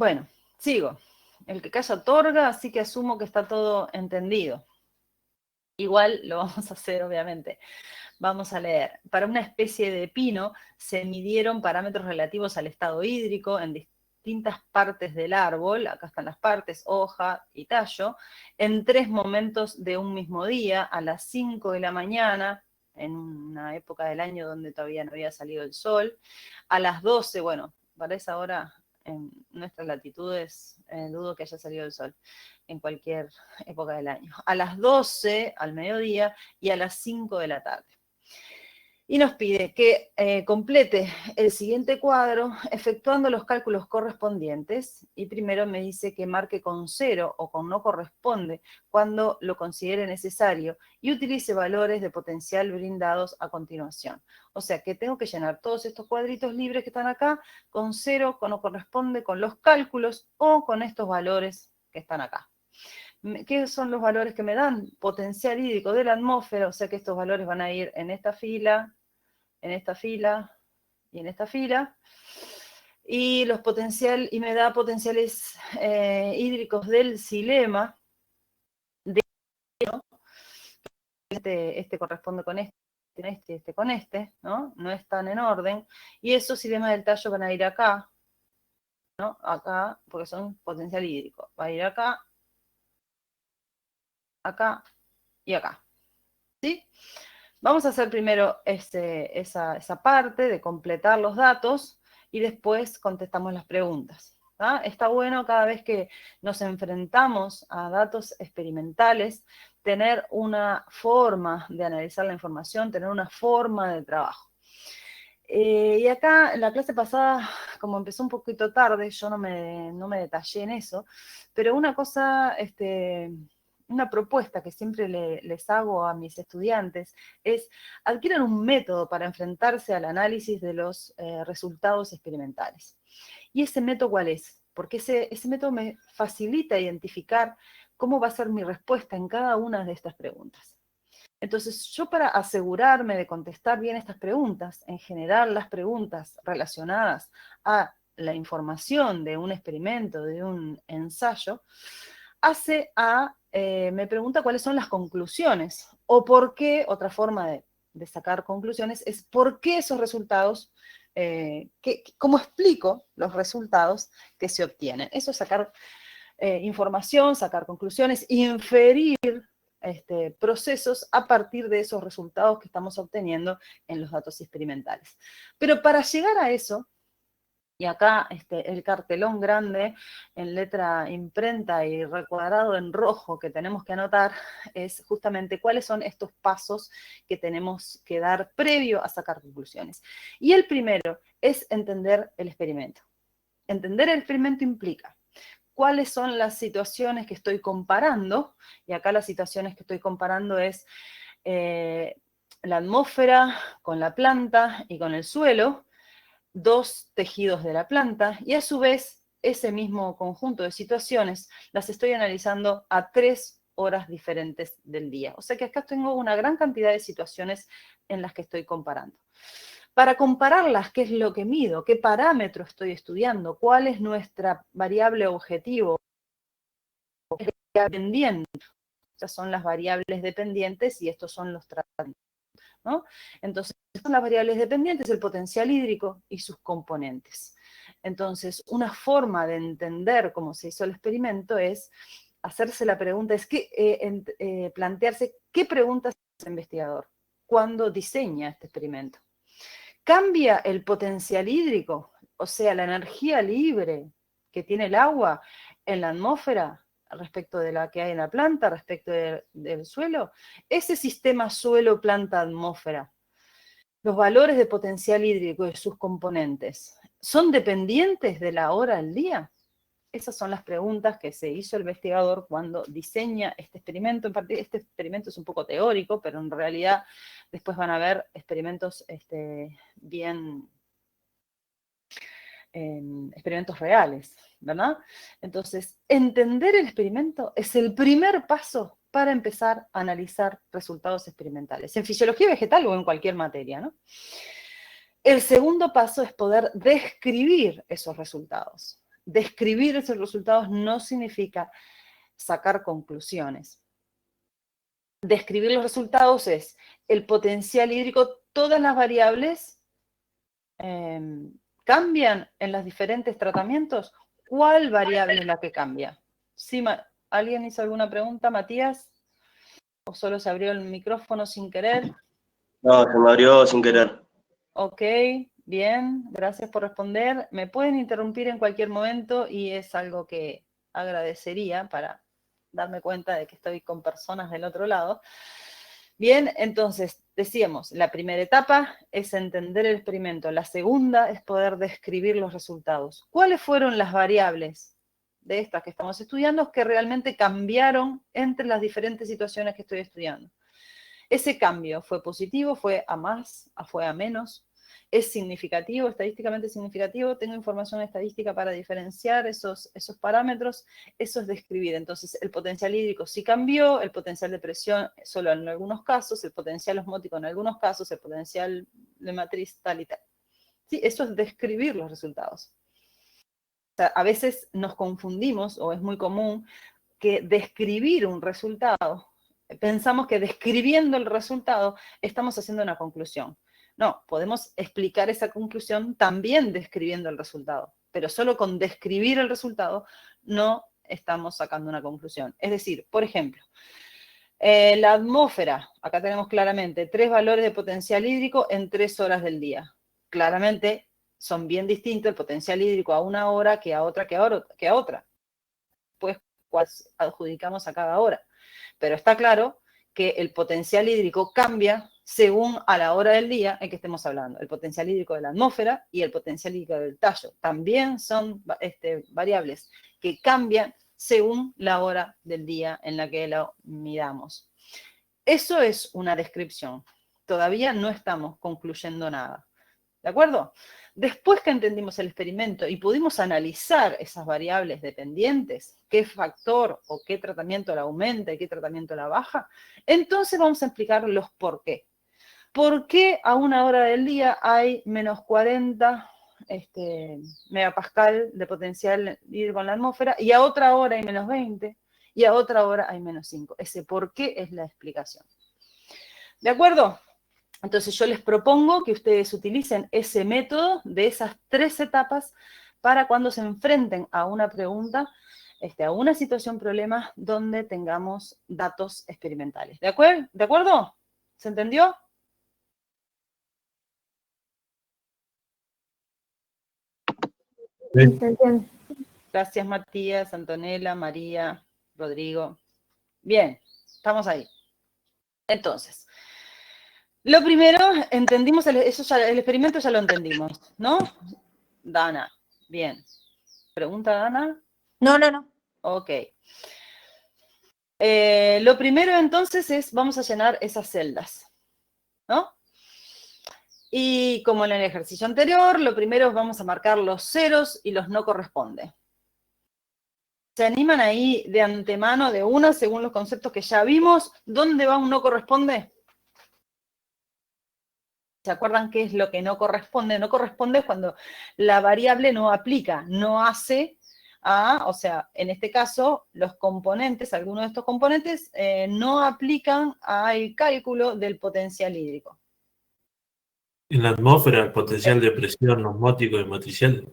Bueno, sigo. El que calla otorga, así que asumo que está todo entendido. Igual lo vamos a hacer, obviamente. Vamos a leer. Para una especie de pino se midieron parámetros relativos al estado hídrico en distintas partes del árbol, acá están las partes, hoja y tallo, en 3 momentos de un mismo día, a las 5 de la mañana, en una época del año donde todavía no había salido el sol, a las 12, bueno, para esa hora en nuestras latitudes dudo que haya salido el sol en cualquier época del año, a las 12 al mediodía y a las 5 de la tarde. Y nos pide que complete el siguiente cuadro efectuando los cálculos correspondientes y primero me dice que marque con 0 o con no corresponde cuando lo considere necesario y utilice valores de potencial brindados a continuación. O sea que tengo que llenar todos estos cuadritos libres que están acá con 0, con no corresponde, con los cálculos o con estos valores que están acá. ¿Qué son los valores que me dan? Potencial hídrico de la atmósfera, o sea que estos valores van a ir en esta fila, en esta fila y en esta fila. Y me da potenciales hídricos del xilema. Este corresponde con este con este, ¿no? No están en orden. Y esos xilemas del tallo van a ir acá, ¿no? Acá, porque son potencial hídrico. Va a ir acá, acá y acá. ¿Sí? Vamos a hacer primero esa parte de completar los datos y después contestamos las preguntas. ¿tá? Está bueno cada vez que nos enfrentamos a datos experimentales, tener una forma de analizar la información, tener una forma de trabajo. Y acá, en la clase pasada, como empezó un poquito tarde, yo no me detallé en eso, pero una cosa, una propuesta que siempre les hago a mis estudiantes es adquieran un método para enfrentarse al análisis de los resultados experimentales. ¿Y ese método cuál es? Porque ese método me facilita identificar cómo va a ser mi respuesta en cada una de estas preguntas. Entonces, yo para asegurarme de contestar bien estas preguntas, en general las preguntas relacionadas a la información de un experimento, de un ensayo, me pregunta cuáles son las conclusiones, o por qué, otra forma de sacar conclusiones, es por qué esos resultados, cómo explico los resultados que se obtienen. Eso es sacar información, sacar conclusiones, inferir procesos a partir de esos resultados que estamos obteniendo en los datos experimentales. Pero para llegar a eso, y acá el cartelón grande en letra imprenta y recuadrado en rojo que tenemos que anotar es justamente cuáles son estos pasos que tenemos que dar previo a sacar conclusiones. Y el primero es entender el experimento. Entender el experimento implica cuáles son las situaciones que estoy comparando, y acá las situaciones que estoy comparando es la atmósfera con la planta y con el suelo, 2 tejidos de la planta, y a su vez ese mismo conjunto de situaciones las estoy analizando a 3 horas diferentes del día. O sea que acá tengo una gran cantidad de situaciones en las que estoy comparando. Para compararlas, ¿qué es lo que mido? ¿Qué parámetro estoy estudiando? ¿Cuál es nuestra variable objetivo? Dependiente. Estas son las variables dependientes y estos son los tratamientos, ¿no? Entonces, son las variables dependientes, el potencial hídrico y sus componentes. Entonces, una forma de entender cómo se hizo el experimento es hacerse la pregunta, plantearse qué preguntas hace el investigador cuando diseña este experimento. ¿Cambia el potencial hídrico, o sea, la energía libre que tiene el agua en la atmósfera respecto de la que hay en la planta, respecto del suelo? Ese sistema suelo-planta-atmósfera, los valores de potencial hídrico y sus componentes, ¿son dependientes de la hora del día? Esas son las preguntas que se hizo el investigador cuando diseña este experimento. Este experimento es un poco teórico, pero en realidad después van a ver experimentos experimentos reales, ¿verdad? Entonces, entender el experimento es el primer paso para empezar a analizar resultados experimentales, en fisiología vegetal o en cualquier materia, ¿no? El segundo paso es poder describir esos resultados. Describir esos resultados no significa sacar conclusiones. Describir los resultados es el potencial hídrico, todas las variables cambian en los diferentes tratamientos. ¿Cuál variable es la que cambia? ¿Sí, ¿alguien hizo alguna pregunta, Matías? ¿O solo se abrió el micrófono sin querer? No, se me abrió sin querer. Ok, bien, gracias por responder. Me pueden interrumpir en cualquier momento y es algo que agradecería para darme cuenta de que estoy con personas del otro lado. Bien, entonces, decíamos, la primera etapa es entender el experimento. La segunda es poder describir los resultados. ¿Cuáles fueron las variables de estas que estamos estudiando que realmente cambiaron entre las diferentes situaciones que estoy estudiando? Ese cambio fue positivo, fue a más, fue a menos, es significativo, estadísticamente significativo, tengo información estadística para diferenciar esos parámetros, eso es describir. Entonces, el potencial hídrico sí cambió, el potencial de presión solo en algunos casos, el potencial osmótico en algunos casos, el potencial de matriz tal y tal. Sí, eso es describir los resultados. O sea, a veces nos confundimos, o es muy común, que describir un resultado, pensamos que describiendo el resultado estamos haciendo una conclusión. No, podemos explicar esa conclusión también describiendo el resultado, pero solo con describir el resultado no estamos sacando una conclusión. Es decir, por ejemplo, la atmósfera, acá tenemos claramente 3 valores de potencial hídrico en 3 horas del día. Claramente son bien distintos el potencial hídrico a una hora que a otra, que a otra. Pues adjudicamos a cada hora. Pero está claro que el potencial hídrico cambia según a la hora del día en que estemos hablando. El potencial hídrico de la atmósfera y el potencial hídrico del tallo también son variables que cambian según la hora del día en la que lo midamos. Eso es una descripción. Todavía no estamos concluyendo nada. ¿De acuerdo? Después que entendimos el experimento y pudimos analizar esas variables dependientes, qué factor o qué tratamiento la aumenta y qué tratamiento la baja, entonces vamos a explicar los por qué. ¿Por qué a una hora del día hay menos 40 megapascal de potencial hídrico en la atmósfera y a otra hora hay menos 20 y a otra hora hay menos 5? Ese por qué es la explicación. ¿De acuerdo? Entonces yo les propongo que ustedes utilicen ese método de esas 3 etapas para cuando se enfrenten a una pregunta, a una situación problema donde tengamos datos experimentales. ¿De acuerdo? ¿De acuerdo? ¿Se entendió? Sí. Se entiende. Gracias, Matías, Antonella, María, Rodrigo. Bien, estamos ahí. Entonces, lo primero, entendimos, el experimento ya lo entendimos, ¿no? Dana, bien. ¿Pregunta, Dana? No. Ok. Lo primero entonces es, vamos a llenar esas celdas, ¿no? Y como en el ejercicio anterior, lo primero es vamos a marcar los ceros y los no corresponde. ¿Se animan ahí de antemano de una, según los conceptos que ya vimos? ¿Dónde va un no corresponde? ¿Se acuerdan qué es lo que no corresponde? No corresponde es cuando la variable no aplica, no hace o sea, en este caso, los componentes, algunos de estos componentes, no aplican al cálculo del potencial hídrico. En la atmósfera, el potencial de presión osmótico y matricial.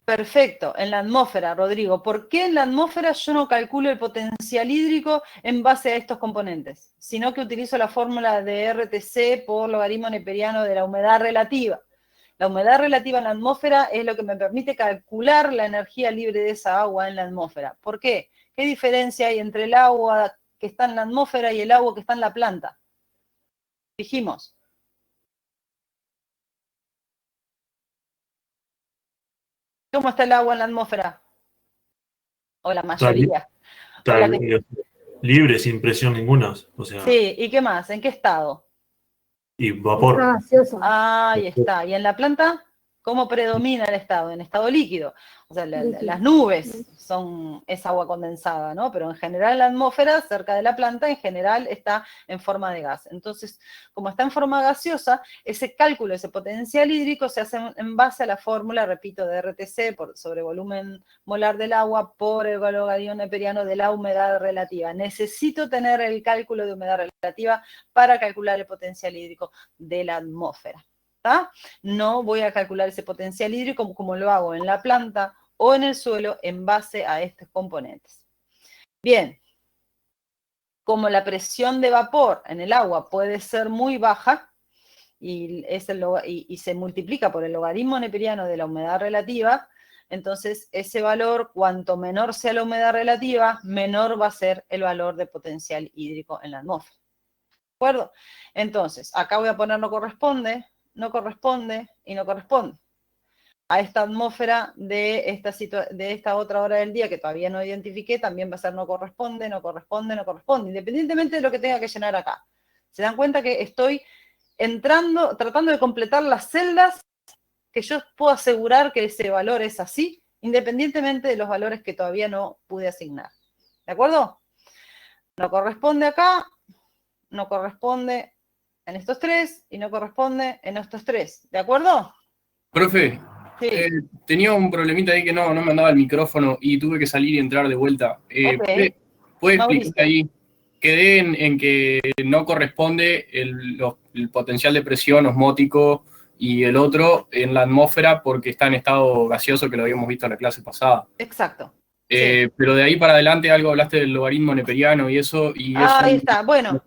Perfecto, en la atmósfera, Rodrigo. ¿Por qué en la atmósfera yo no calculo el potencial hídrico en base a estos componentes? Sino que utilizo la fórmula de RTC por logaritmo neperiano de la humedad relativa. La humedad relativa en la atmósfera es lo que me permite calcular la energía libre de esa agua en la atmósfera. ¿Por qué? ¿Qué diferencia hay entre el agua que está en la atmósfera y el agua que está en la planta? Dijimos. ¿Cómo está el agua en la atmósfera? O la mayoría. Está libre, sin presión ninguna. O sea, sí, ¿y qué más? ¿En qué estado? Y vapor. Está gaseoso. Ahí está. ¿Y en la planta? ¿Cómo predomina el estado? En estado líquido. O sea, las nubes es agua condensada, ¿no? Pero en general la atmósfera, cerca de la planta, en general está en forma de gas. Entonces, como está en forma gaseosa, ese cálculo, ese potencial hídrico se hace en base a la fórmula, repito, de RTC sobre volumen molar del agua por el logaritmo neperiano de la humedad relativa. Necesito tener el cálculo de humedad relativa para calcular el potencial hídrico de la atmósfera. ¿Tá? No voy a calcular ese potencial hídrico como lo hago en la planta o en el suelo en base a estos componentes. Bien, como la presión de vapor en el agua puede ser muy baja y se multiplica por el logaritmo neperiano de la humedad relativa, entonces ese valor, cuanto menor sea la humedad relativa, menor va a ser el valor de potencial hídrico en la atmósfera. ¿De acuerdo? Entonces, acá voy a poner no corresponde y no corresponde. A esta atmósfera de esta otra hora del día que todavía no identifiqué, también va a ser no corresponde, independientemente de lo que tenga que llenar acá. ¿Se dan cuenta que estoy tratando de completar las celdas que yo puedo asegurar que ese valor es así, independientemente de los valores que todavía no pude asignar? ¿De acuerdo? No corresponde acá, no corresponde en estos tres y no corresponde en estos tres. ¿De acuerdo? Profe, Sí. tenía un problemita ahí que no me andaba el micrófono y tuve que salir y entrar de vuelta. Ok. ¿Puede Mauricio. explicar ahí? Quedé en que no corresponde el potencial de presión osmótico y el otro en la atmósfera porque está en estado gaseoso, que lo habíamos visto en la clase pasada. Exacto. Sí. Pero de ahí para adelante algo hablaste del logaritmo neperiano y eso. Ahí está. Bueno,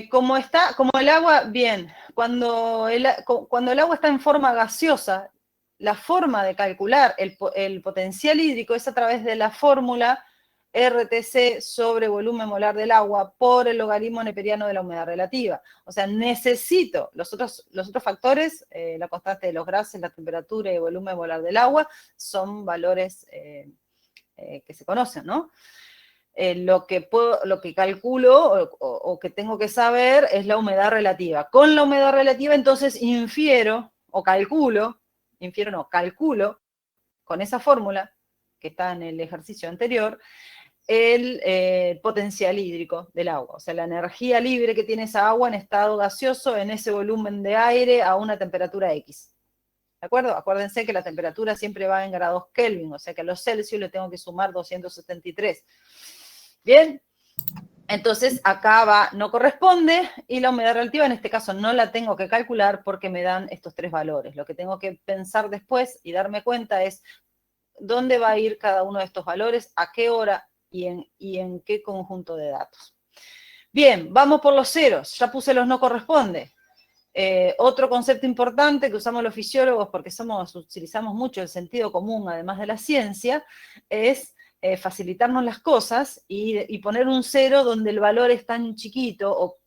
como el agua, bien, cuando el agua está en forma gaseosa, la forma de calcular el potencial hídrico es a través de la fórmula RTC sobre volumen molar del agua por el logaritmo neperiano de la humedad relativa. O sea, necesito los otros factores, la constante de los gases, la temperatura y el volumen molar del agua, son valores que se conocen, ¿no? Lo que calculo o que tengo que saber es la humedad relativa. Con la humedad relativa, entonces calculo con esa fórmula que está en el ejercicio anterior, el potencial hídrico del agua, o sea, la energía libre que tiene esa agua en estado gaseoso en ese volumen de aire a una temperatura X. ¿De acuerdo? Acuérdense que la temperatura siempre va en grados Kelvin, o sea que a los Celsius le tengo que sumar 273. Bien, entonces acá no corresponde y la humedad relativa en este caso no la tengo que calcular porque me dan estos tres valores. Lo que tengo que pensar después y darme cuenta es dónde va a ir cada uno de estos valores, a qué hora y en qué conjunto de datos. Bien, vamos por los ceros. Ya puse los no corresponde. Otro concepto importante que usamos los fisiólogos porque utilizamos mucho el sentido común, además de la ciencia, es facilitarnos las cosas y poner un cero donde el valor es tan chiquito o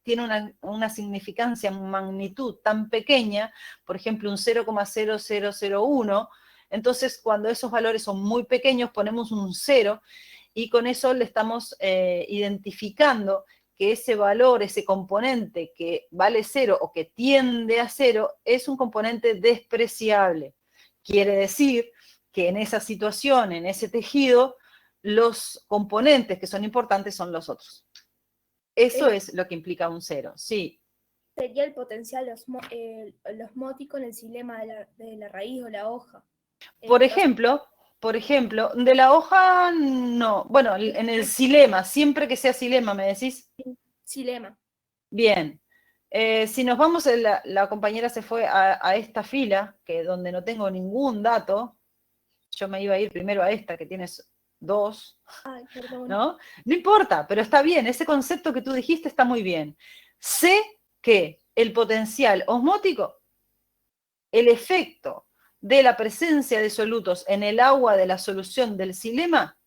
tiene una significancia, magnitud tan pequeña, por ejemplo, un 0,0001, entonces cuando esos valores son muy pequeños ponemos un cero y con eso le estamos identificando que ese valor, ese componente que vale cero o que tiende a cero, es un componente despreciable. Quiere decir que en esa situación, en ese tejido, los componentes que son importantes son los otros. Eso es lo que implica un cero, sí. Sería el potencial osmótico en el xilema de la raíz o la hoja. Por ejemplo, de la hoja no. Bueno, en el xilema, siempre que sea xilema, ¿me decís? Xilema. Bien. Si nos vamos, la compañera se fue a esta fila, donde no tengo ningún dato. Yo me iba a ir primero a esta, que tienes 2. Ay, perdón. ¿No? No importa, pero está bien. Ese concepto que tú dijiste está muy bien. Sé que el potencial osmótico, el efecto de la presencia de solutos en el agua de la solución del xilema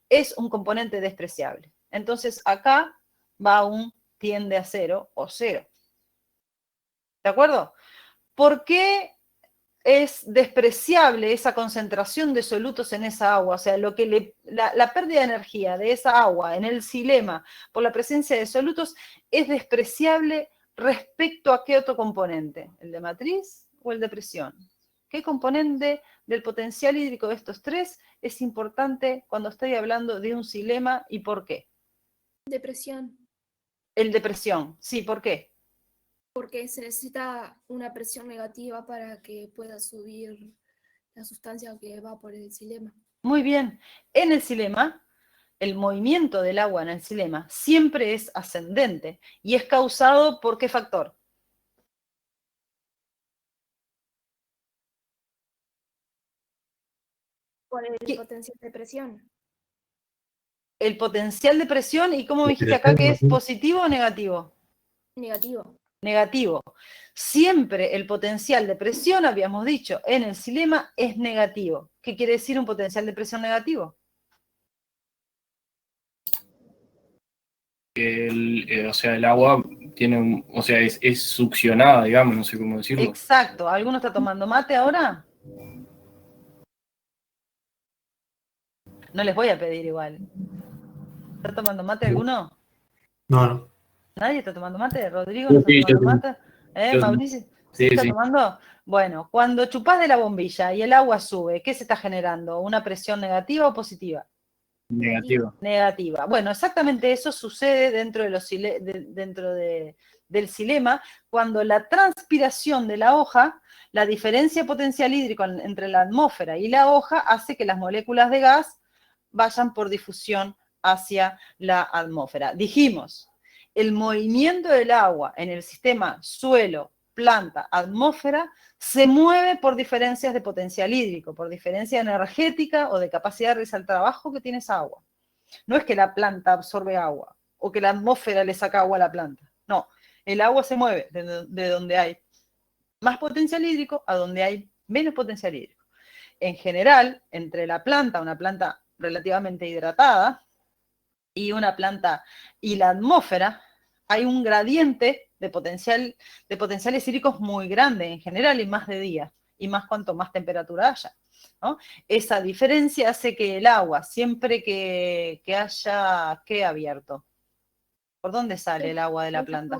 es un componente despreciable. Entonces acá va un tiende a cero o cero. ¿De acuerdo? ¿Por qué es despreciable esa concentración de solutos en esa agua? O sea, la pérdida de energía de esa agua en el xilema por la presencia de solutos es despreciable respecto a qué otro componente, ¿el de matriz o el de presión? ¿Qué componente del potencial hídrico de estos tres es importante cuando estoy hablando de un xilema y por qué? Depresión, El de presión, sí, ¿por qué? porque se necesita una presión negativa para que pueda subir la sustancia que va por el xilema. Muy bien. En el xilema, el movimiento del agua en el xilema siempre es ascendente y es causado por ¿qué factor? Por el ¿Qué? potencial de presión. El potencial de presión, ¿y cómo dijiste acá que es positivo o negativo? Negativo. Negativo. Siempre el potencial de presión, habíamos dicho, en el xilema es negativo. ¿Qué quiere decir un potencial de presión negativo? O sea, el agua tiene o sea, es succionada, digamos, no sé cómo decirlo. Exacto. ¿Alguno está tomando mate ahora? No les voy a pedir igual. ¿Está tomando mate alguno? No. ¿Nadie está tomando mate? ¿Rodrigo no está Sí, tomando mate? ¿Mauricio? ¿Sí está sí. tomando? Bueno, cuando chupás de la bombilla y el agua sube, ¿qué se está generando? ¿Una presión negativa o positiva? Negativo. Negativa. Bueno, exactamente eso sucede dentro del xilema, cuando la transpiración de la hoja, la diferencia potencial hídrico entre la atmósfera y la hoja hace que las moléculas de gas vayan por difusión hacia la atmósfera. Dijimos, el movimiento del agua en el sistema suelo, planta, atmósfera, se mueve por diferencias de potencial hídrico, por diferencia energética o de capacidad de realizar el trabajo que tiene esa agua. No es que la planta absorbe agua o que la atmósfera le saca agua a la planta. No, el agua se mueve de donde hay más potencial hídrico a donde hay menos potencial hídrico. En general, entre la planta, una planta relativamente hidratada, y una planta y la atmósfera, hay un gradiente de potenciales hídricos muy grande en general y más de día, y más cuanto más temperatura haya, ¿no? Esa diferencia hace que el agua, siempre que haya, ¿qué abierto? ¿Por dónde sale el agua de la planta?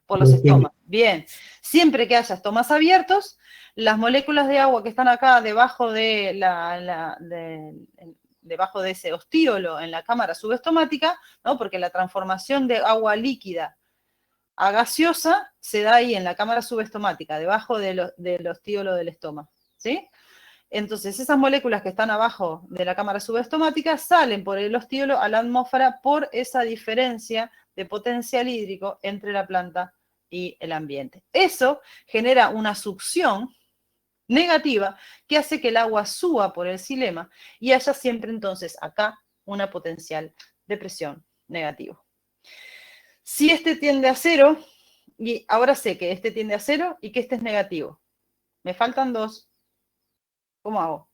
Por los estomas. Bien, siempre que haya estomas abiertos, las moléculas de agua que están acá debajo de debajo de ese ostíolo en la cámara subestomática, ¿no? Porque la transformación de agua líquida a gaseosa se da ahí en la cámara subestomática, debajo del ostíolo del estómago, ¿sí? Entonces, esas moléculas que están abajo de la cámara subestomática salen por el ostíolo a la atmósfera por esa diferencia de potencial hídrico entre la planta y el ambiente. Eso genera una succión negativa que hace que el agua suba por el xilema y haya siempre entonces acá una potencial de presión negativo. Si este tiende a cero, y ahora sé que este tiende a cero y que este es negativo, me faltan dos, ¿cómo hago?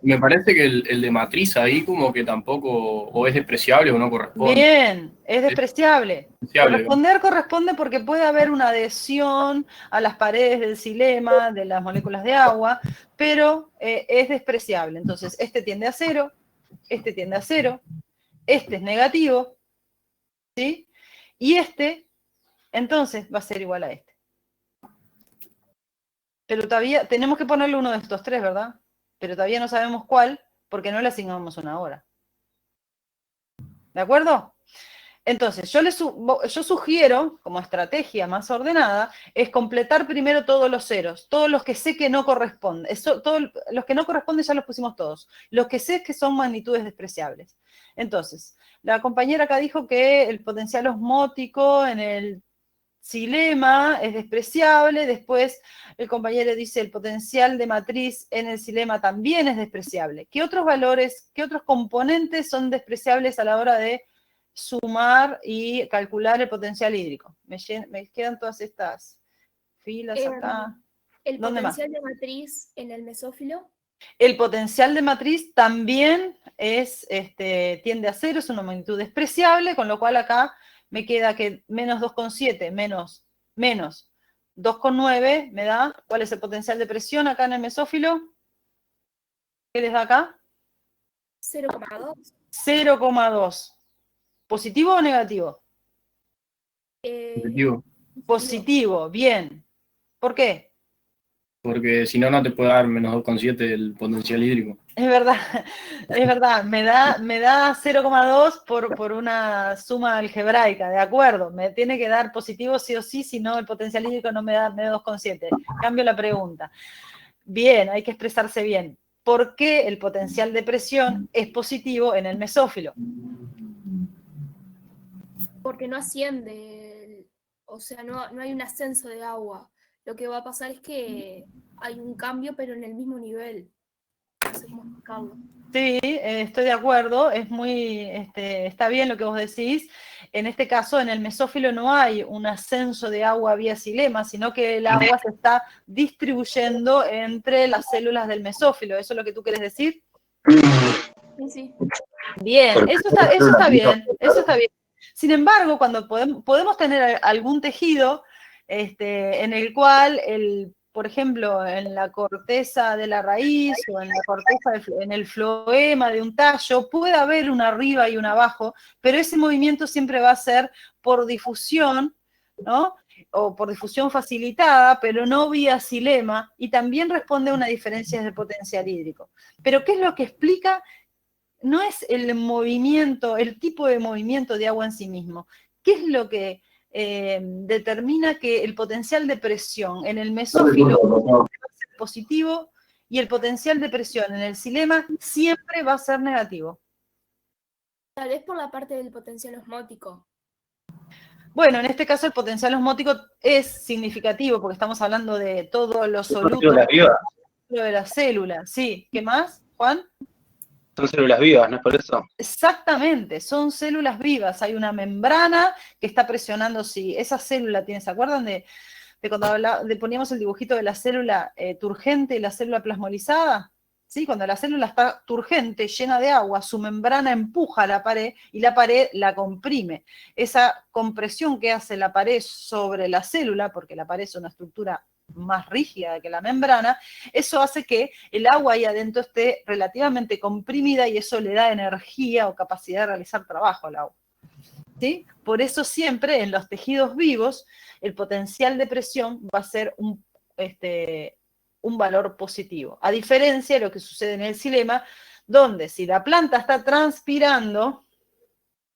Me parece que el de matriz ahí como que tampoco o es despreciable o no corresponde. Bien, es despreciable. Despreciable. Corresponder corresponde porque puede haber una adhesión a las paredes del xilema, de las moléculas de agua, pero es despreciable. Entonces, este tiende a cero, este tiende a cero, este es negativo, ¿sí? Y este, entonces, va a ser igual a este. Pero todavía tenemos que ponerle uno de estos tres, ¿verdad? Pero todavía no sabemos cuál, porque no le asignamos una hora. ¿De acuerdo? Entonces, yo sugiero, como estrategia más ordenada, es completar primero todos los ceros, todos los que sé que no corresponden. Todos los que no corresponden ya los pusimos todos. Los que sé que son magnitudes despreciables. Entonces, la compañera acá dijo que el potencial osmótico en el xilema es despreciable. Después, el compañero dice el potencial de matriz en el xilema también es despreciable. ¿Qué otros valores, qué otros componentes son despreciables a la hora de sumar y calcular el potencial hídrico? Me quedan todas estas filas acá. El ¿Dónde más? potencial de matriz en el mesófilo. El potencial de matriz también tiende a cero, es una magnitud despreciable, con lo cual acá me queda que menos 2,7 menos 2,9 me da, ¿cuál es el potencial de presión acá en el mesófilo? ¿Qué les da acá? 0,2. 0,2. ¿Positivo o negativo? Positivo. Positivo, bien. ¿Por qué? Porque si no, no te puede dar menos 2,7 el potencial hídrico. Es verdad, es verdad, me da 0,2 por una suma algebraica, de acuerdo, me tiene que dar positivo sí o sí, si no el potencial hídrico no me da 2,7. Cambio la pregunta. Bien, hay que expresarse bien. ¿Por qué el potencial de presión es positivo en el mesófilo? Porque no asciende, o sea, no hay un ascenso de agua. Lo que va a pasar es que hay un cambio, pero en el mismo nivel. No sé cómo explicarlo. Sí, estoy de acuerdo, es está bien lo que vos decís. En este caso, en el mesófilo no hay un ascenso de agua vía xilema, sino que el agua se está distribuyendo entre las células del mesófilo. ¿Eso es lo que tú quieres decir? Sí, sí. Bien, eso está bien, eso está bien. Sin embargo, cuando podemos tener algún tejido en el cual, por ejemplo, en la corteza de la raíz o en la corteza, en el floema de un tallo, puede haber un arriba y un abajo, pero ese movimiento siempre va a ser por difusión, ¿no? O por difusión facilitada, pero no vía xilema, y también responde a una diferencia de potencial hídrico. Pero ¿qué es lo que explica? No es el movimiento, el tipo de movimiento de agua en sí mismo. ¿Qué es lo que determina que el potencial de presión en el mesófilo va a ser positivo y el potencial de presión en el xilema siempre va a ser negativo? Tal vez por la parte del potencial osmótico. Bueno, en este caso el potencial osmótico es significativo porque estamos hablando de todos los solutos de la célula. Sí, ¿qué más, Juan? Son células vivas, ¿no es por eso? Exactamente, son células vivas. Hay una membrana que está presionando, si esa célula tiene, ¿se acuerdan de cuando poníamos el dibujito de la célula turgente y la célula plasmolizada? ¿Sí? Cuando la célula está turgente, llena de agua, su membrana empuja a la pared y la pared la comprime. Esa compresión que hace la pared sobre la célula, porque la pared es una estructura más rígida que la membrana, eso hace que el agua ahí adentro esté relativamente comprimida y eso le da energía o capacidad de realizar trabajo al agua. ¿Sí? Por eso siempre en los tejidos vivos el potencial de presión va a ser un valor positivo, a diferencia de lo que sucede en el xilema, donde si la planta está transpirando,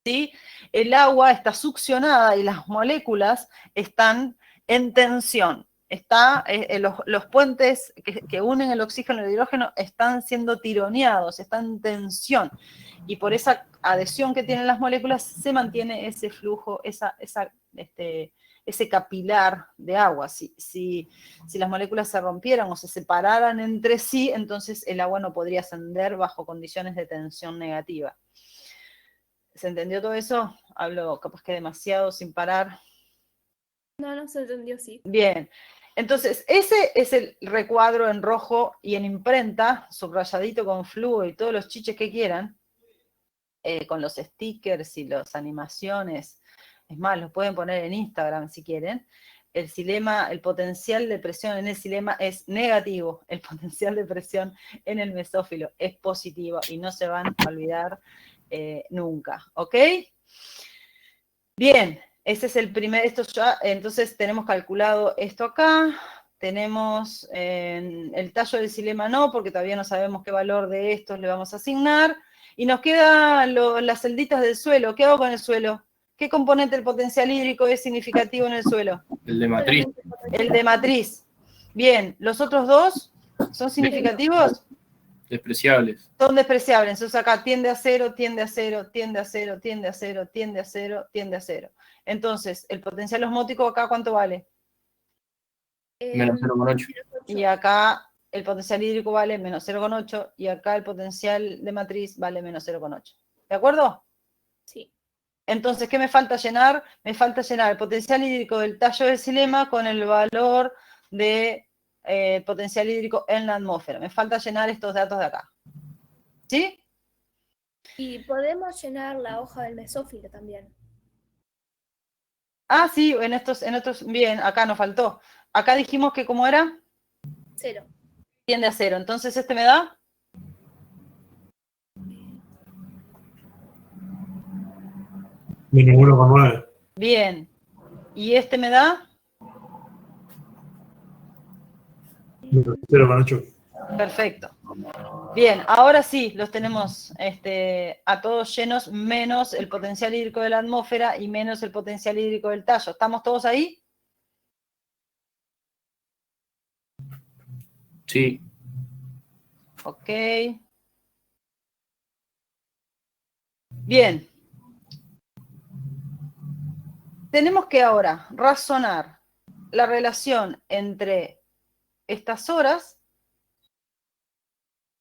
¿sí? El agua está succionada y las moléculas están en tensión. Los puentes que unen el oxígeno y el hidrógeno están siendo tironeados, están en tensión. Y por esa adhesión que tienen las moléculas se mantiene ese flujo, ese capilar de agua. Si las moléculas se rompieran o se separaran entre sí, entonces el agua no podría ascender bajo condiciones de tensión negativa. ¿Se entendió todo eso? Hablo capaz que demasiado sin parar. No se entendió, sí. Bien. Entonces, ese es el recuadro en rojo y en imprenta, subrayadito con fluo y todos los chiches que quieran, con los stickers y las animaciones. Es más, los pueden poner en Instagram si quieren. El xilema, el potencial de presión en el xilema es negativo. El potencial de presión en el mesófilo es positivo y no se van a olvidar nunca. ¿Ok? Bien. Ese es el primer, esto ya, entonces tenemos calculado esto acá, tenemos el tallo del xilema no, porque todavía no sabemos qué valor de estos le vamos a asignar, y nos quedan las celditas del suelo. ¿Qué hago con el suelo? ¿Qué componente del potencial hídrico es significativo en el suelo? El de matriz. El de matriz. Bien, ¿los otros dos son significativos? Despreciables. Son despreciables. Entonces acá tiende a 0, tiende a 0, tiende a 0, tiende a 0, tiende a 0, tiende a 0. Entonces, el potencial osmótico acá, ¿cuánto vale? Menos 0,8. Y acá el potencial hídrico vale menos 0,8 y acá el potencial de matriz vale menos 0,8. ¿De acuerdo? Sí. Entonces, ¿qué me falta llenar? Me falta llenar el potencial hídrico del tallo del xilema con el valor de potencial hídrico en la atmósfera. Me falta llenar estos datos de acá. ¿Sí? Y podemos llenar la hoja del mesófilo también. Ah, sí, en otros, bien, acá nos faltó. Acá dijimos que ¿cómo era? 0. Tiende a 0. Entonces, ¿este me da? Menos 1,9. Bien. ¿Y este me da? 0,8. Perfecto. Bien, ahora sí, los tenemos a todos llenos, menos el potencial hídrico de la atmósfera y menos el potencial hídrico del tallo. ¿Estamos todos ahí? Sí. Ok. Bien. Tenemos que ahora razonar la relación entre estas horas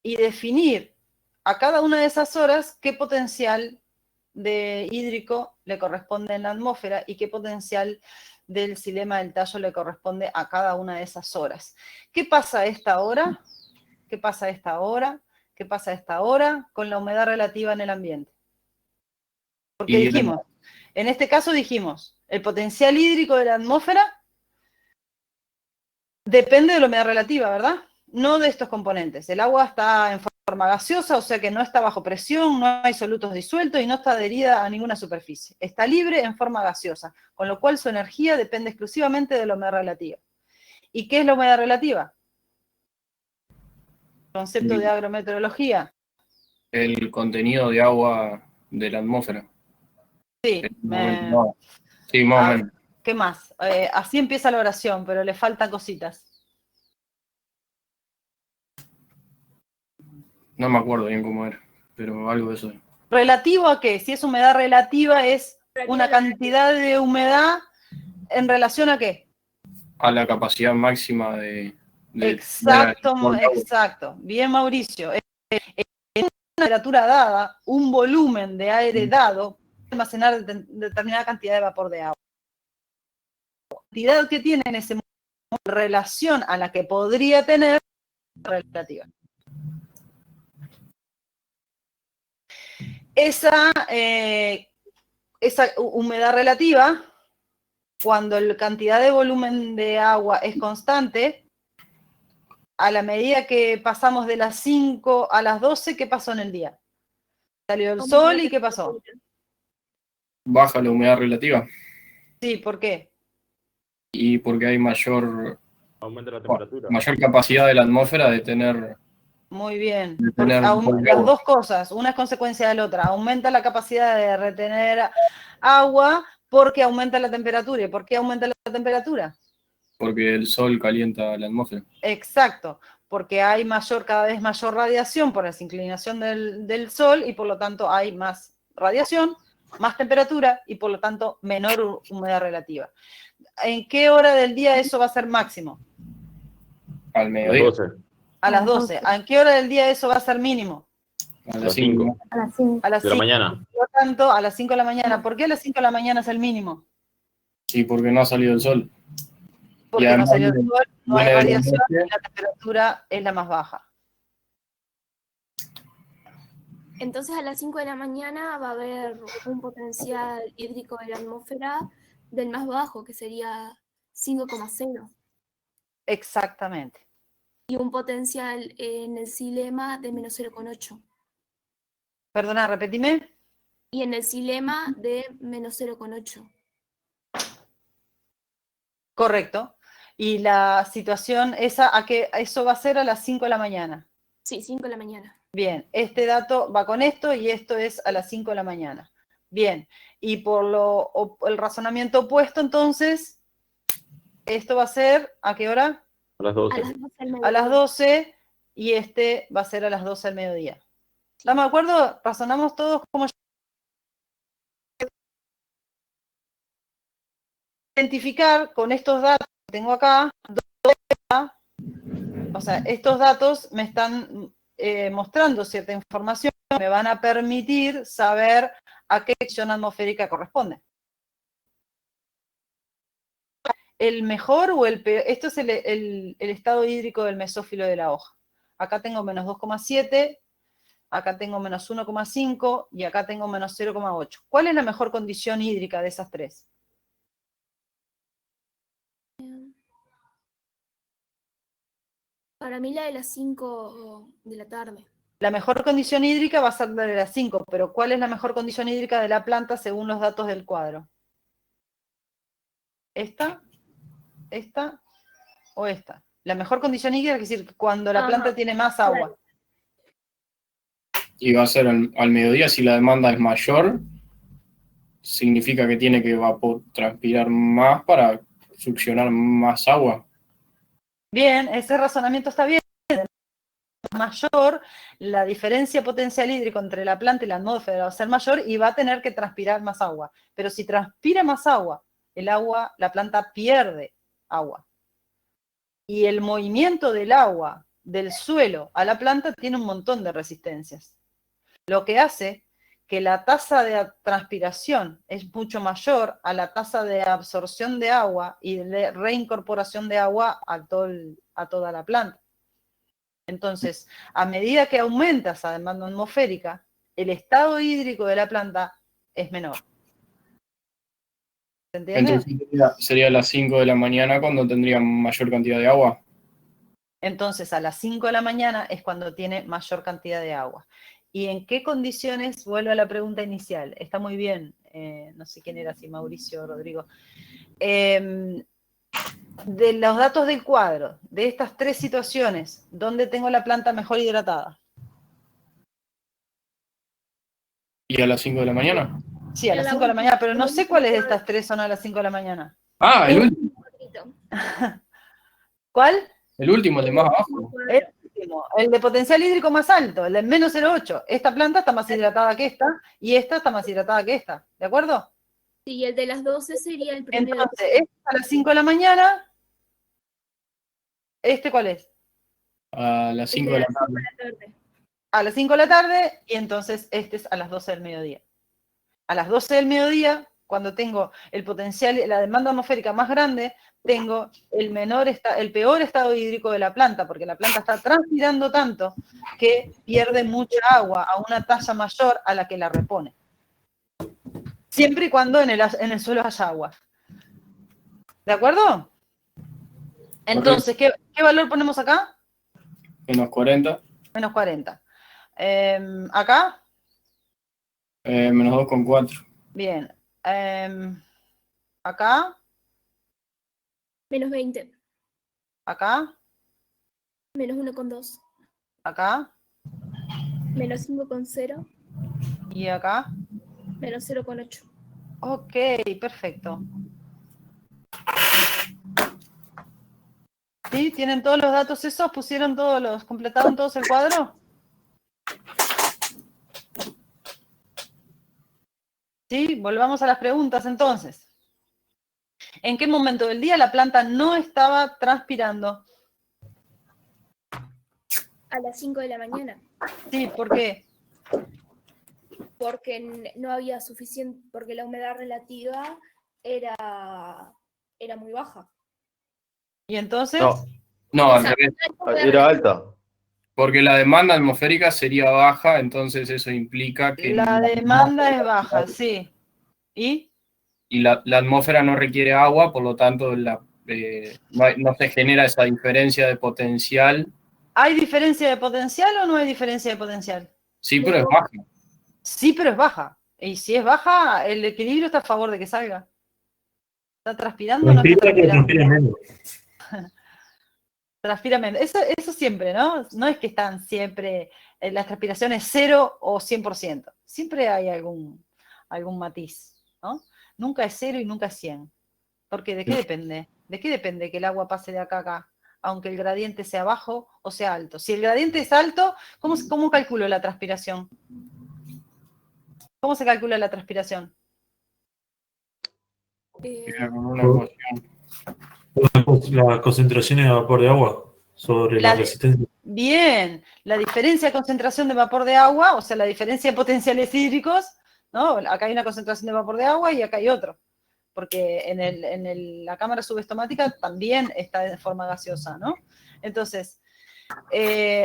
y definir a cada una de esas horas qué potencial de hídrico le corresponde en la atmósfera y qué potencial del xilema del tallo le corresponde a cada una de esas horas. ¿Qué pasa a esta hora? ¿Qué pasa a esta hora? ¿Qué pasa a esta hora con la humedad relativa en el ambiente? Porque dijimos, en este caso dijimos, el potencial hídrico de la atmósfera depende de la humedad relativa, ¿verdad? No de estos componentes. El agua está en forma gaseosa, o sea que no está bajo presión, no hay solutos disueltos y no está adherida a ninguna superficie. Está libre en forma gaseosa, con lo cual su energía depende exclusivamente de la humedad relativa. ¿Y qué es la humedad relativa? Concepto de agrometeorología. El contenido de agua de la atmósfera. Sí, sí, más o menos. ¿qué más? Así empieza la oración, pero le faltan cositas. No me acuerdo bien cómo era, pero algo de eso. ¿Relativo a qué? Si es humedad relativa, es una cantidad de humedad en relación a qué. A la capacidad máxima de Exacto, exacto. Bien, Mauricio. En una temperatura dada, un volumen de aire dado puede almacenar determinada cantidad de vapor de agua. La cantidad que tiene en ese momento en relación a la que podría tener relativa. Esa humedad relativa, cuando la cantidad de volumen de agua es constante, a la medida que pasamos de las 5 a las 12, ¿qué pasó en el día? Salió el sol y ¿qué pasó? Baja la humedad relativa. Sí, ¿por qué? Y porque hay mayor Aumenta la temperatura. Mayor capacidad de la atmósfera de tener. Muy bien. De tener Las dos cosas, una es consecuencia de la otra. Aumenta la capacidad de retener agua porque aumenta la temperatura. ¿Y por qué aumenta la temperatura? Porque el sol calienta la atmósfera. Exacto, porque hay cada vez mayor radiación por la inclinación del sol y por lo tanto hay más radiación, más temperatura y por lo tanto menor humedad relativa. ¿En qué hora del día eso va a ser máximo? Al mediodía. A las 12. ¿En qué hora del día eso va a ser mínimo? A las 5. A las 5. A las de 5. la mañana. Por lo tanto, a las 5 de la mañana. ¿Por qué a las 5 de la mañana es el mínimo? Sí, porque no ha salido el sol. Porque no salió el sol, no hay radiación y la temperatura es la más baja. Entonces a las 5 de la mañana va a haber un potencial hídrico de la atmósfera del más bajo, que sería 5,0. Exactamente. Y un potencial en el xilema de menos 0,8. Perdona, repetime. Y en el xilema de menos 0,8. Correcto. Y la situación esa, eso va a ser a las 5 de la mañana. Sí, 5 de la mañana. Bien, este dato va con esto y esto es a las 5 de la mañana. Bien, y por el razonamiento opuesto, entonces, esto va a ser, ¿a qué hora? A las 12. A las 12 del mediodía. A las 12 y este va a ser a las 12 del mediodía. ¿Estamos de acuerdo? ¿Razonamos todos como identificar con estos datos que tengo acá? O sea, estos datos me están mostrando cierta información que me van a permitir saber a qué sección atmosférica corresponde. El mejor o el peor, esto es el estado hídrico del mesófilo de la hoja. Acá tengo menos 2,7, acá tengo menos 1,5 y acá tengo menos 0,8. ¿Cuál es la mejor condición hídrica de esas tres? Para mí la de las 5 de la tarde. La mejor condición hídrica va a ser la de las 5, pero ¿cuál es la mejor condición hídrica de la planta según los datos del cuadro? esta o esta. La mejor condición hídrica es decir, cuando la planta tiene más agua. Y va a ser al mediodía, si la demanda es mayor, significa que tiene que evapotranspirar más para succionar más agua. Bien, ese razonamiento está bien. Mayor, la diferencia potencial hídrico entre la planta y la atmósfera va a ser mayor y va a tener que transpirar más agua. Pero si transpira más agua, la planta pierde agua. Y el movimiento del agua del suelo a la planta tiene un montón de resistencias. Lo que hace que la tasa de transpiración es mucho mayor a la tasa de absorción de agua y de reincorporación de agua a toda la planta. Entonces, a medida que aumenta esa demanda atmosférica, el estado hídrico de la planta es menor. ¿Se entiende? Entonces sería a las 5 de la mañana cuando tendría mayor cantidad de agua. Entonces, a las 5 de la mañana es cuando tiene mayor cantidad de agua. ¿Y en qué condiciones? Vuelvo a la pregunta inicial. Está muy bien. No sé quién era, si Mauricio o Rodrigo. De los datos del cuadro, de estas tres situaciones, ¿dónde tengo la planta mejor hidratada? ¿Y a las 5 de la mañana? Sí, a las 5 de la mañana, pero no sé cuáles de estas tres son a las 5 de la mañana. Ah, el último. ¿Cuál? El último, el de más abajo. El último, el de potencial hídrico más alto, el de menos 0,8. Esta planta está más hidratada que esta y esta está más hidratada que esta. ¿De acuerdo? Sí, el de las 12 sería el primero. Entonces, este a las 5 de la mañana. ¿Este cuál es? A las 5 de la tarde. A las 5 de la tarde, y entonces este es a las 12 del mediodía. A las 12 del mediodía, cuando tengo el potencial, la demanda atmosférica más grande, tengo el peor estado hídrico de la planta, porque la planta está transpirando tanto que pierde mucha agua a una tasa mayor a la que la repone. Siempre y cuando en el suelo haya agua. ¿De acuerdo? Entonces, ¿qué valor ponemos acá? Menos 40. Menos 40. ¿Acá? Menos 2,4. Bien. ¿Acá? Menos 20. ¿Acá? Menos 1,2. ¿Acá? Menos 5,0. ¿Y acá? Menos 0,8. Ok, perfecto. ¿Sí? ¿Tienen todos los datos esos? ¿Completaron todos el cuadro? ¿Sí? Volvamos a las preguntas entonces. ¿En qué momento del día la planta no estaba transpirando? A las 5 de la mañana. Sí, ¿por qué? Porque no había suficiente, porque la humedad relativa era muy baja. ¿Y entonces? No, O al sea, revés. Era alta. Porque la demanda atmosférica sería baja, entonces eso implica que La demanda es baja, sí. ¿Y? y la atmósfera no requiere agua, por lo tanto no se genera esa diferencia de potencial. ¿Hay diferencia de potencial o no hay diferencia de potencial? Sí, pero es baja. Sí, pero es baja. Y si es baja, el equilibrio está a favor de que salga. ¿Está transpirando o no está Transpira que transpirando? transpire menos. Transpira menos. Eso siempre, ¿no? No es que están siempre, las transpiraciones 0 o 100%. Siempre hay algún matiz, ¿no? Nunca es 0 y nunca es 100. Porque ¿de qué depende? ¿De qué depende que el agua pase de acá a acá? Aunque el gradiente sea bajo o sea alto. Si el gradiente es alto, ¿cómo calculo la transpiración? ¿Cómo se calcula la transpiración? Con una ecuación. La concentración de vapor de agua sobre la resistencia. Bien, la diferencia de concentración de vapor de agua, o sea, la diferencia de potenciales hídricos, ¿no? Acá hay una concentración de vapor de agua y acá hay otro, porque en la cámara subestomática también está de forma gaseosa, ¿no? Entonces,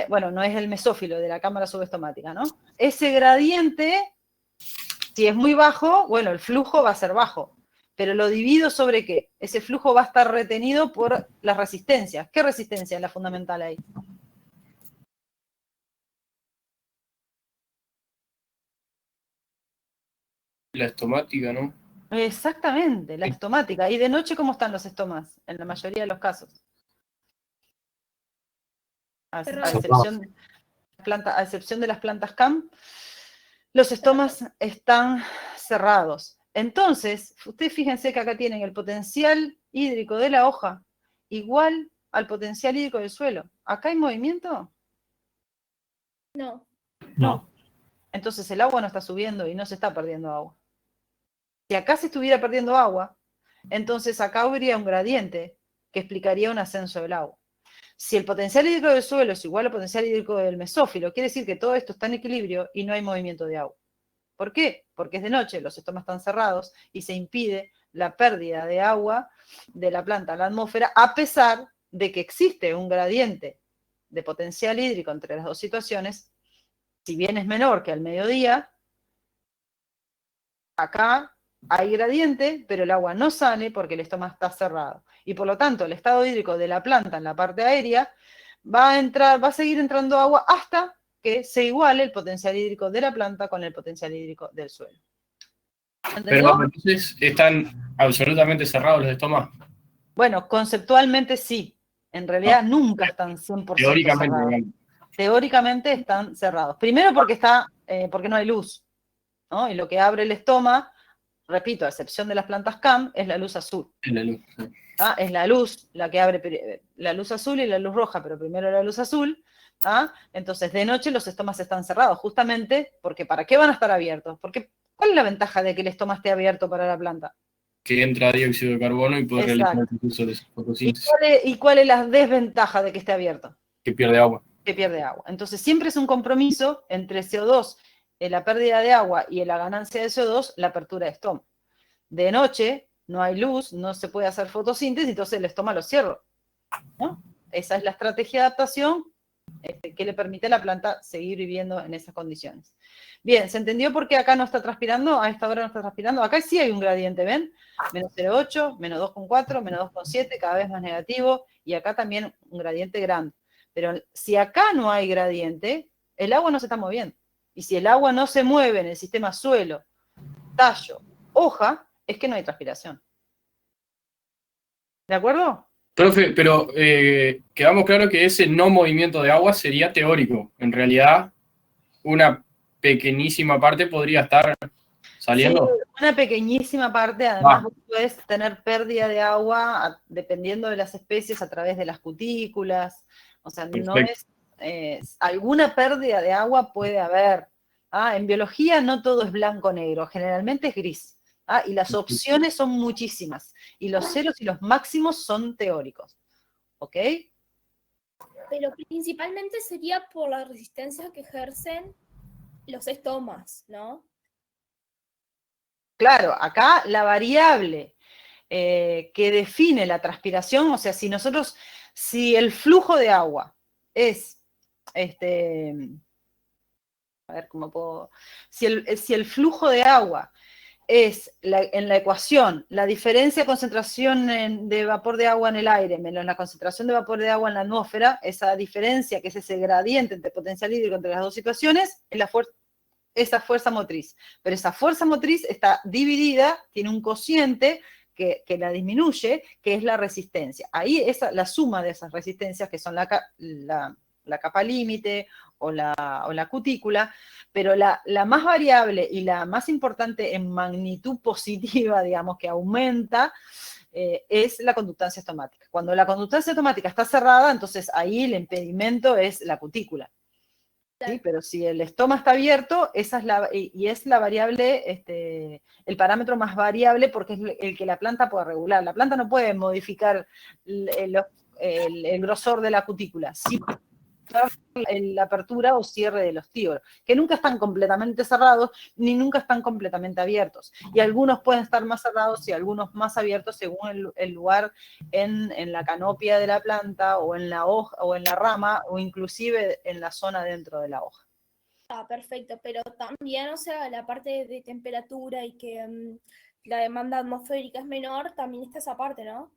bueno, no es el mesófilo de la cámara subestomática, ¿no? Ese gradiente, si es muy bajo, bueno, el flujo va a ser bajo. Pero lo divido sobre qué. Ese flujo va a estar retenido por las resistencias. ¿Qué resistencia es la fundamental ahí? La estomática, ¿no? Exactamente, la estomática. ¿Y de noche cómo están los estomas? En la mayoría de los casos. A excepción de las plantas CAM, los estomas están cerrados. Entonces, ustedes fíjense que acá tienen el potencial hídrico de la hoja igual al potencial hídrico del suelo. ¿Acá hay movimiento? No. No. Entonces el agua no está subiendo y no se está perdiendo agua. Si acá se estuviera perdiendo agua, entonces acá habría un gradiente que explicaría un ascenso del agua. Si el potencial hídrico del suelo es igual al potencial hídrico del mesófilo, quiere decir que todo esto está en equilibrio y no hay movimiento de agua. ¿Por qué? Porque es de noche, los estomas están cerrados y se impide la pérdida de agua de la planta a la atmósfera, a pesar de que existe un gradiente de potencial hídrico entre las dos situaciones. Si bien es menor que al mediodía, acá hay gradiente, pero el agua no sale porque el estoma está cerrado. Y por lo tanto, el estado hídrico de la planta en la parte aérea va a seguir entrando agua hasta que se iguale el potencial hídrico de la planta con el potencial hídrico del suelo. ¿Entendió? Pero entonces están absolutamente cerrados los estomas. Bueno, conceptualmente sí. En realidad nunca están 100% Teóricamente, cerrados. digamos. Teóricamente están cerrados. Primero porque no hay luz, ¿no? Y lo que abre el estoma, repito, a excepción de las plantas CAM, es la luz azul. En la luz. Sí. Es la luz la que abre la luz azul y la luz roja, pero primero la luz azul. Entonces, de noche los estomas están cerrados, justamente porque ¿para qué van a estar abiertos? Porque, ¿cuál es la ventaja de que el estoma esté abierto para la planta? Que entra dióxido de carbono y puede realizar el Exacto. proceso de fotosíntesis. ¿Y cuál es la desventaja de que esté abierto? Que pierde agua. Que pierde agua. Entonces, siempre es un compromiso entre CO2, la pérdida de agua, y la ganancia de CO2, la apertura de estoma. De noche no hay luz, no se puede hacer fotosíntesis, entonces el estoma lo cierro, ¿no? Esa es la estrategia de adaptación que le permite a la planta seguir viviendo en esas condiciones. Bien, ¿se entendió por qué acá no está transpirando? A esta hora no está transpirando. Acá sí hay un gradiente, ¿ven? Menos 0,8, menos 2,4, menos 2,7, cada vez más negativo, y acá también un gradiente grande. Pero si acá no hay gradiente, el agua no se está moviendo. Y si el agua no se mueve en el sistema suelo, tallo, hoja, es que no hay transpiración. ¿De acuerdo? Profe, pero quedamos claro que ese no movimiento de agua sería teórico. En realidad, una pequeñísima parte podría estar saliendo. Sí, una pequeñísima parte, además vos podés tener pérdida de agua dependiendo de las especies a través de las cutículas. O sea, no es alguna pérdida de agua puede haber. En biología no todo es blanco-negro, generalmente es gris. Y las opciones son muchísimas. Y los ceros y los máximos son teóricos. ¿Ok? Pero principalmente sería por la resistencia que ejercen los estomas, ¿no? Claro, acá la variable que define la transpiración, o sea, si el flujo de agua es, a ver cómo puedo, si el flujo de agua es en la ecuación la diferencia de concentración de vapor de agua en el aire menos la concentración de vapor de agua en la atmósfera, esa diferencia que es ese gradiente entre potencial hídrico entre las dos situaciones, es esa fuerza motriz. Pero esa fuerza motriz está dividida, tiene un cociente que la disminuye, que es la resistencia. Ahí la suma de esas resistencias, que son la capa límite o la cutícula, pero la más variable y la más importante en magnitud positiva, digamos, que aumenta, es la conductancia estomática. Cuando la conductancia estomática está cerrada, entonces ahí el impedimento es la cutícula. ¿Sí? Pero si el estoma está abierto, esa es la variable, el parámetro más variable porque es el que la planta puede regular. La planta no puede modificar el grosor de la cutícula, sí la apertura o cierre de los tíolos, que nunca están completamente cerrados ni nunca están completamente abiertos. Y algunos pueden estar más cerrados y algunos más abiertos según el lugar en la canopia de la planta o en la hoja o en la rama o inclusive en la zona dentro de la hoja. Perfecto, pero también, o sea, la parte de temperatura y que la demanda atmosférica es menor, también está esa parte, ¿no?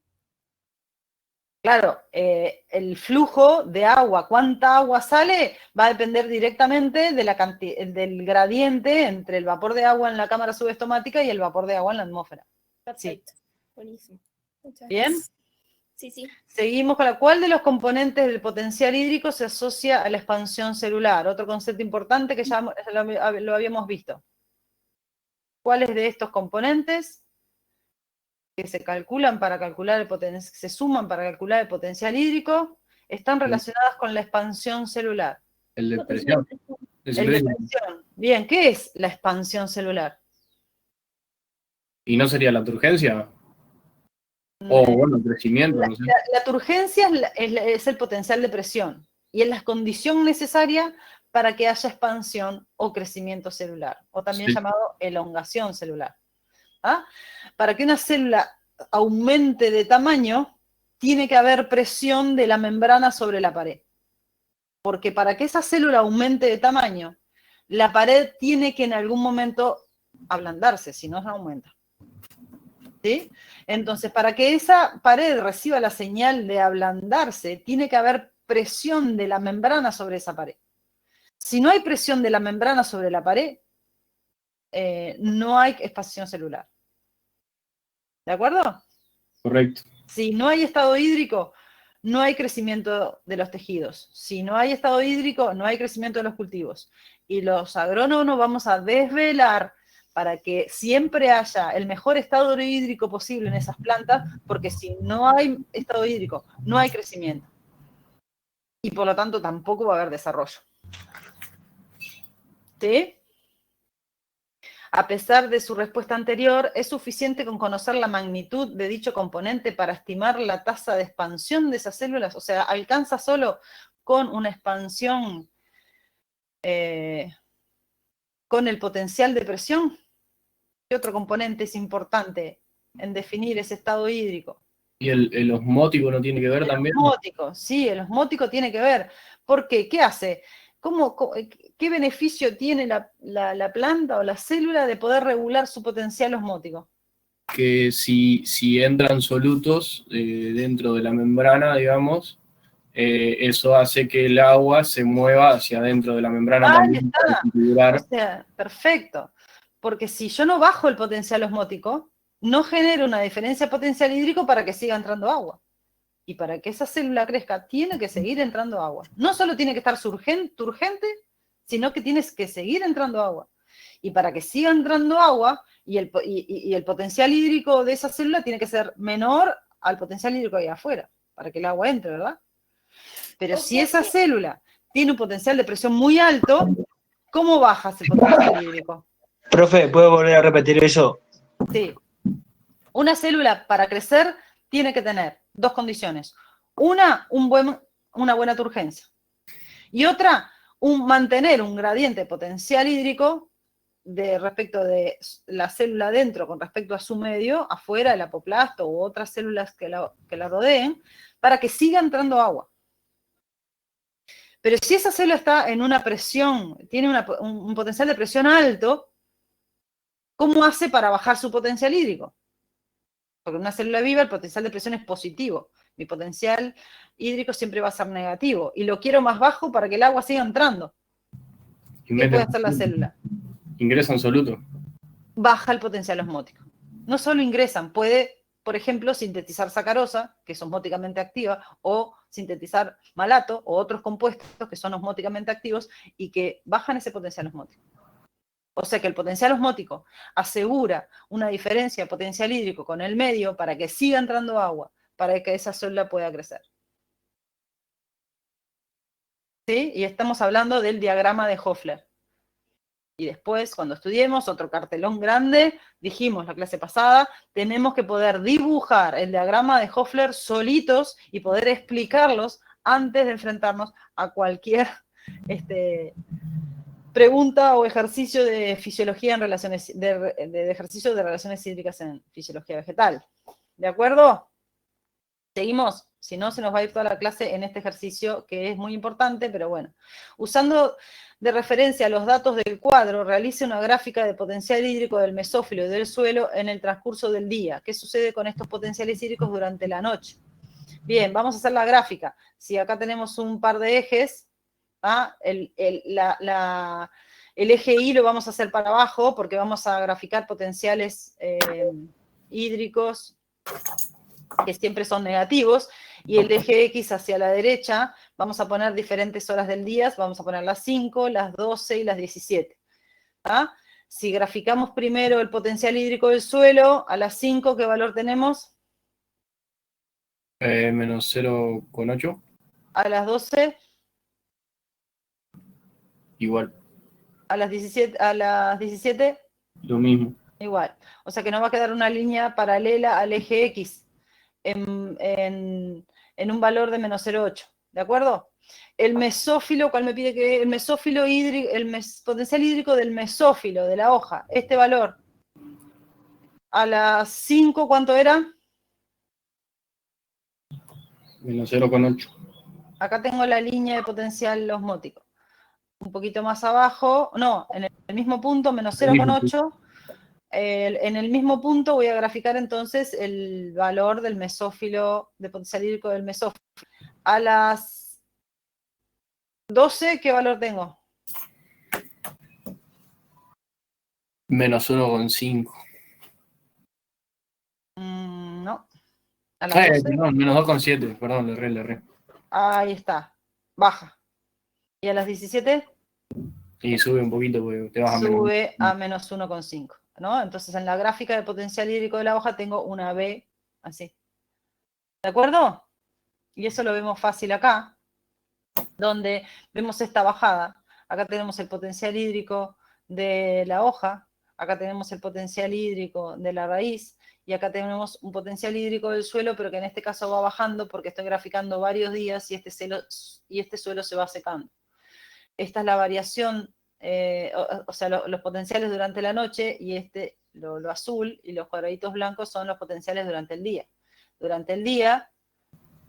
Claro, el flujo de agua, cuánta agua sale, va a depender directamente de del gradiente entre el vapor de agua en la cámara subestomática y el vapor de agua en la atmósfera. Perfecto. Buenísimo. Muchas ¿Bien? gracias. Sí, sí. Seguimos con ¿cuál de los componentes del potencial hídrico se asocia a la expansión celular? Otro concepto importante que ya lo habíamos visto. ¿Cuáles de estos componentes que se calculan para calcular se suman para calcular el potencial hídrico están relacionadas con la expansión celular? El de presión. El de presión. Bien, ¿qué es la expansión celular? ¿Y no sería la turgencia? O, bueno, el crecimiento, no sé. La turgencia es el potencial de presión y es la condición necesaria para que haya expansión o crecimiento celular, o también llamado elongación celular. ¿Ah? Para que una célula aumente de tamaño, tiene que haber presión de la membrana sobre la pared. Porque para que esa célula aumente de tamaño, la pared tiene que en algún momento ablandarse, si no, no aumenta. ¿Sí? Entonces, para que esa pared reciba la señal de ablandarse, tiene que haber presión de la membrana sobre esa pared. Si no hay presión de la membrana sobre la pared, no hay expansión celular. ¿De acuerdo? Correcto. Si no hay estado hídrico, no hay crecimiento de los tejidos. Si no hay estado hídrico, no hay crecimiento de los cultivos. Y los agrónomos vamos a desvelar para que siempre haya el mejor estado hídrico posible en esas plantas, porque si no hay estado hídrico, no hay crecimiento. Y por lo tanto tampoco va a haber desarrollo. ¿Sí? A pesar de su respuesta anterior, es suficiente con conocer la magnitud de dicho componente para estimar la tasa de expansión de esas células. O sea, alcanza solo con una expansión con el potencial de presión. ¿Qué otro componente es importante en definir ese estado hídrico? ¿Y el osmótico no tiene que ver también? El osmótico, sí, el osmótico tiene que ver. ¿Por qué? ¿Qué hace? ¿Qué beneficio tiene la planta o la célula de poder regular su potencial osmótico? Que si entran solutos dentro de la membrana, digamos, eso hace que el agua se mueva hacia adentro de la membrana también para configurar. O sea, perfecto. Porque si yo no bajo el potencial osmótico, no genero una diferencia potencial hídrico para que siga entrando agua. Y para que esa célula crezca, tiene que seguir entrando agua. No solo tiene que estar turgente, sino que tienes que seguir entrando agua. Y para que siga entrando agua, y el potencial hídrico de esa célula tiene que ser menor al potencial hídrico ahí afuera, para que el agua entre, ¿verdad? Pero si esa célula tiene un potencial de presión muy alto, ¿cómo baja ese potencial hídrico? Profe, ¿puedo volver a repetir eso? Sí. Una célula para crecer tiene que tener dos condiciones. Una buena turgencia. Y otra, mantener un gradiente potencial hídrico respecto de la célula dentro con respecto a su medio, afuera, el apoplasto u otras células que la rodeen, para que siga entrando agua. Pero si esa célula está en una presión, tiene un potencial de presión alto, ¿cómo hace para bajar su potencial hídrico? Porque en una célula viva el potencial de presión es positivo. Mi potencial hídrico siempre va a ser negativo. Y lo quiero más bajo para que el agua siga entrando. ¿Qué puede hacer la célula? Ingresan soluto. Baja el potencial osmótico. No solo ingresan, puede, por ejemplo, sintetizar sacarosa, que es osmóticamente activa, o sintetizar malato, o otros compuestos que son osmóticamente activos y que bajan ese potencial osmótico. O sea que el potencial osmótico asegura una diferencia de potencial hídrico con el medio para que siga entrando agua, para que esa célula pueda crecer. ¿Sí? Y estamos hablando del diagrama de Hoffler. Y después, cuando estudiemos otro cartelón grande, dijimos la clase pasada, tenemos que poder dibujar el diagrama de Hoffler solitos y poder explicarlos antes de enfrentarnos a cualquier pregunta o ejercicio de fisiología en relaciones, de ejercicio de relaciones hídricas en fisiología vegetal. ¿De acuerdo? Seguimos, si no se nos va a ir toda la clase en este ejercicio que es muy importante, pero bueno. Usando de referencia los datos del cuadro, realice una gráfica de potencial hídrico del mesófilo y del suelo en el transcurso del día. ¿Qué sucede con estos potenciales hídricos durante la noche? Bien, vamos a hacer la gráfica. Si acá tenemos un par de ejes, el eje Y lo vamos a hacer para abajo porque vamos a graficar potenciales hídricos que siempre son negativos, y el eje X hacia la derecha, vamos a poner diferentes horas del día, vamos a poner las 5, las 12 y las 17. Si graficamos primero el potencial hídrico del suelo, a las 5, ¿qué valor tenemos? Menos 0,8. A las 12, Igual. a las 17, Lo mismo. igual. O sea que nos va a quedar una línea paralela al eje X en un valor de menos 0,8. ¿De acuerdo? El mesófilo, ¿cuál me pide que? El mesófilo hídrico, potencial hídrico del mesófilo, de la hoja. Este valor. A las 5, ¿cuánto era? Menos 0,8. Acá tengo la línea de potencial osmótico. Un poquito más abajo, no, en el mismo punto, menos 0,8. En el mismo punto voy a graficar entonces el valor del mesófilo, de potencial hídrico del mesófilo. A las 12, ¿qué valor tengo? Menos 1,5. No. A las 12. Perdón, menos 2,7. Perdón, le erré. Ahí está. Baja. ¿Y a las 17? Y sube un poquito porque te vas a menos. Sube a menos 1,5. ¿No? Entonces en la gráfica de potencial hídrico de la hoja tengo una B así. ¿De acuerdo? Y eso lo vemos fácil acá, donde vemos esta bajada. Acá tenemos el potencial hídrico de la hoja, acá tenemos el potencial hídrico de la raíz, y acá tenemos un potencial hídrico del suelo, pero que en este caso va bajando porque estoy graficando varios días y este suelo se va secando. Esta es la variación, o sea, los potenciales durante la noche, y lo azul y los cuadraditos blancos son los potenciales durante el día. Durante el día,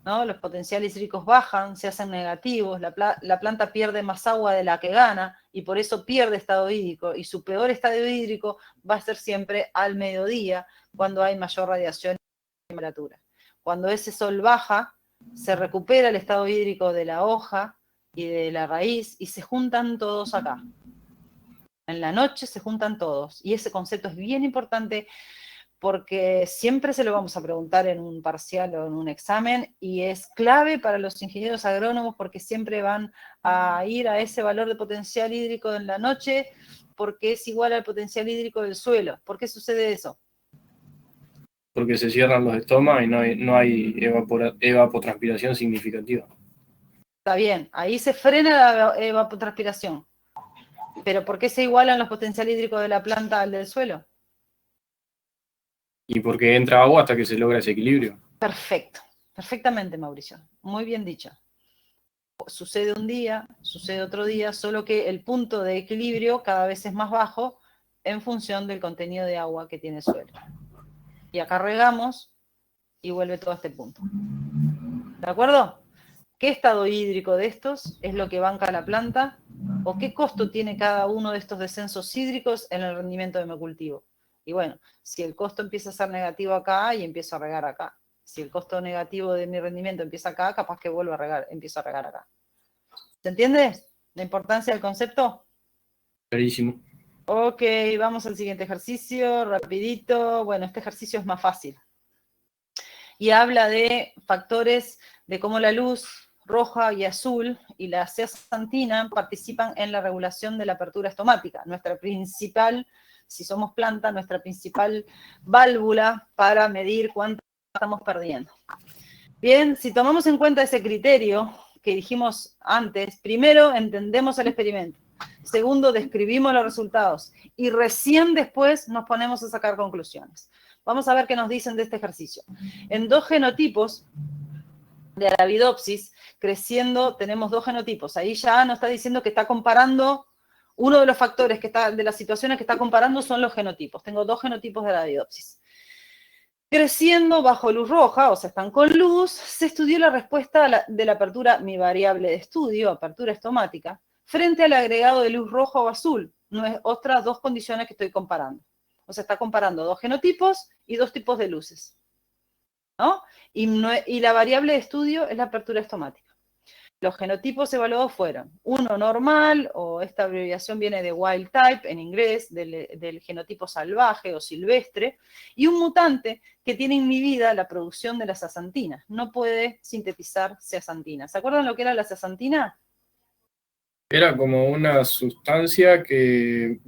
¿no? Los potenciales hídricos bajan, se hacen negativos, la planta pierde más agua de la que gana, y por eso pierde estado hídrico, y su peor estado hídrico va a ser siempre al mediodía, cuando hay mayor radiación y temperatura. Cuando ese sol baja, se recupera el estado hídrico de la hoja y de la raíz, y se juntan todos acá. En la noche se juntan todos, y ese concepto es bien importante porque siempre se lo vamos a preguntar en un parcial o en un examen, y es clave para los ingenieros agrónomos porque siempre van a ir a ese valor de potencial hídrico en la noche porque es igual al potencial hídrico del suelo. ¿Por qué sucede eso? Porque se cierran los estomas y no hay evapotranspiración significativa. Está bien, ahí se frena la evapotranspiración. ¿Pero por qué se igualan los potenciales hídricos de la planta al del suelo? Y porque entra agua hasta que se logra ese equilibrio. Perfecto, perfectamente, Mauricio. Muy bien dicho. Sucede un día, sucede otro día, solo que el punto de equilibrio cada vez es más bajo en función del contenido de agua que tiene el suelo. Y acá regamos y vuelve todo a este punto. ¿De acuerdo? ¿Qué estado hídrico de estos es lo que banca la planta? ¿O qué costo tiene cada uno de estos descensos hídricos en el rendimiento de mi cultivo? Y bueno, si el costo empieza a ser negativo acá, y empiezo a regar acá. Si el costo negativo de mi rendimiento empieza acá, capaz que vuelvo a regar, empiezo a regar acá. ¿Se entiende la importancia del concepto? Clarísimo. Ok, vamos al siguiente ejercicio, rapidito. Bueno, este ejercicio es más fácil. Y habla de factores de cómo la luz roja y azul y la zeaxantina participan en la regulación de la apertura estomática. Nuestra principal, si somos planta, nuestra principal válvula para medir cuánto estamos perdiendo. Bien, si tomamos en cuenta ese criterio que dijimos antes, primero entendemos el experimento, segundo describimos los resultados, y recién después nos ponemos a sacar conclusiones. Vamos a ver qué nos dicen de este ejercicio. En 2 genotipos de Arabidopsis, creciendo, tenemos 2 genotipos. Ahí ya nos está diciendo que está comparando, uno de los factores de las situaciones que está comparando son los genotipos. Tengo 2 genotipos de Arabidopsis. Creciendo bajo luz roja, o sea, están con luz, se estudió la respuesta de la apertura, mi variable de estudio, apertura estomática, frente al agregado de luz roja o azul. No es otras 2 condiciones que estoy comparando. O sea, está comparando 2 genotipos y 2 tipos de luces. ¿no? Y la variable de estudio es la apertura estomática. Los genotipos evaluados fueron uno normal, o esta abreviación viene de wild type en inglés, del genotipo salvaje o silvestre, y un mutante que tiene inhibida la producción de la zeaxantina. No puede sintetizar zeaxantina. ¿Se acuerdan lo que era la zeaxantina? Era como una sustancia que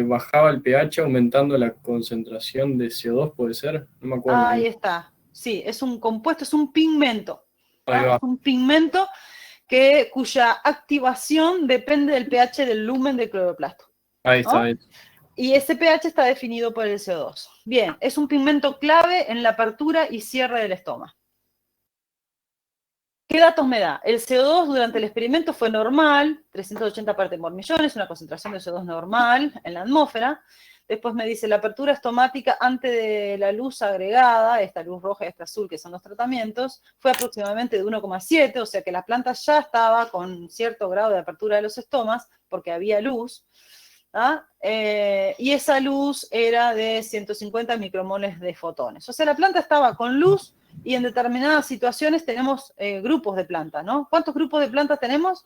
bajaba el pH aumentando la concentración de CO2, ¿puede ser? No me acuerdo. Ahí está. Sí, es un compuesto, es un pigmento. Ahí va. Es un pigmento cuya activación depende del pH del lumen del cloroplasto. Ahí está. ¿No? Ahí. Y ese pH está definido por el CO2. Bien, es un pigmento clave en la apertura y cierre del estómago. ¿Qué datos me da? El CO2 durante el experimento fue normal, 380 partes por millón, es una concentración de CO2 normal en la atmósfera. Después me dice la apertura estomática antes de la luz agregada, esta luz roja y esta azul que son los tratamientos, fue aproximadamente de 1,7, o sea que la planta ya estaba con cierto grado de apertura de los estomas porque había luz. Y esa luz era de 150 micromoles de fotones. O sea, la planta estaba con luz y en determinadas situaciones tenemos grupos de plantas, ¿no? ¿Cuántos grupos de plantas tenemos?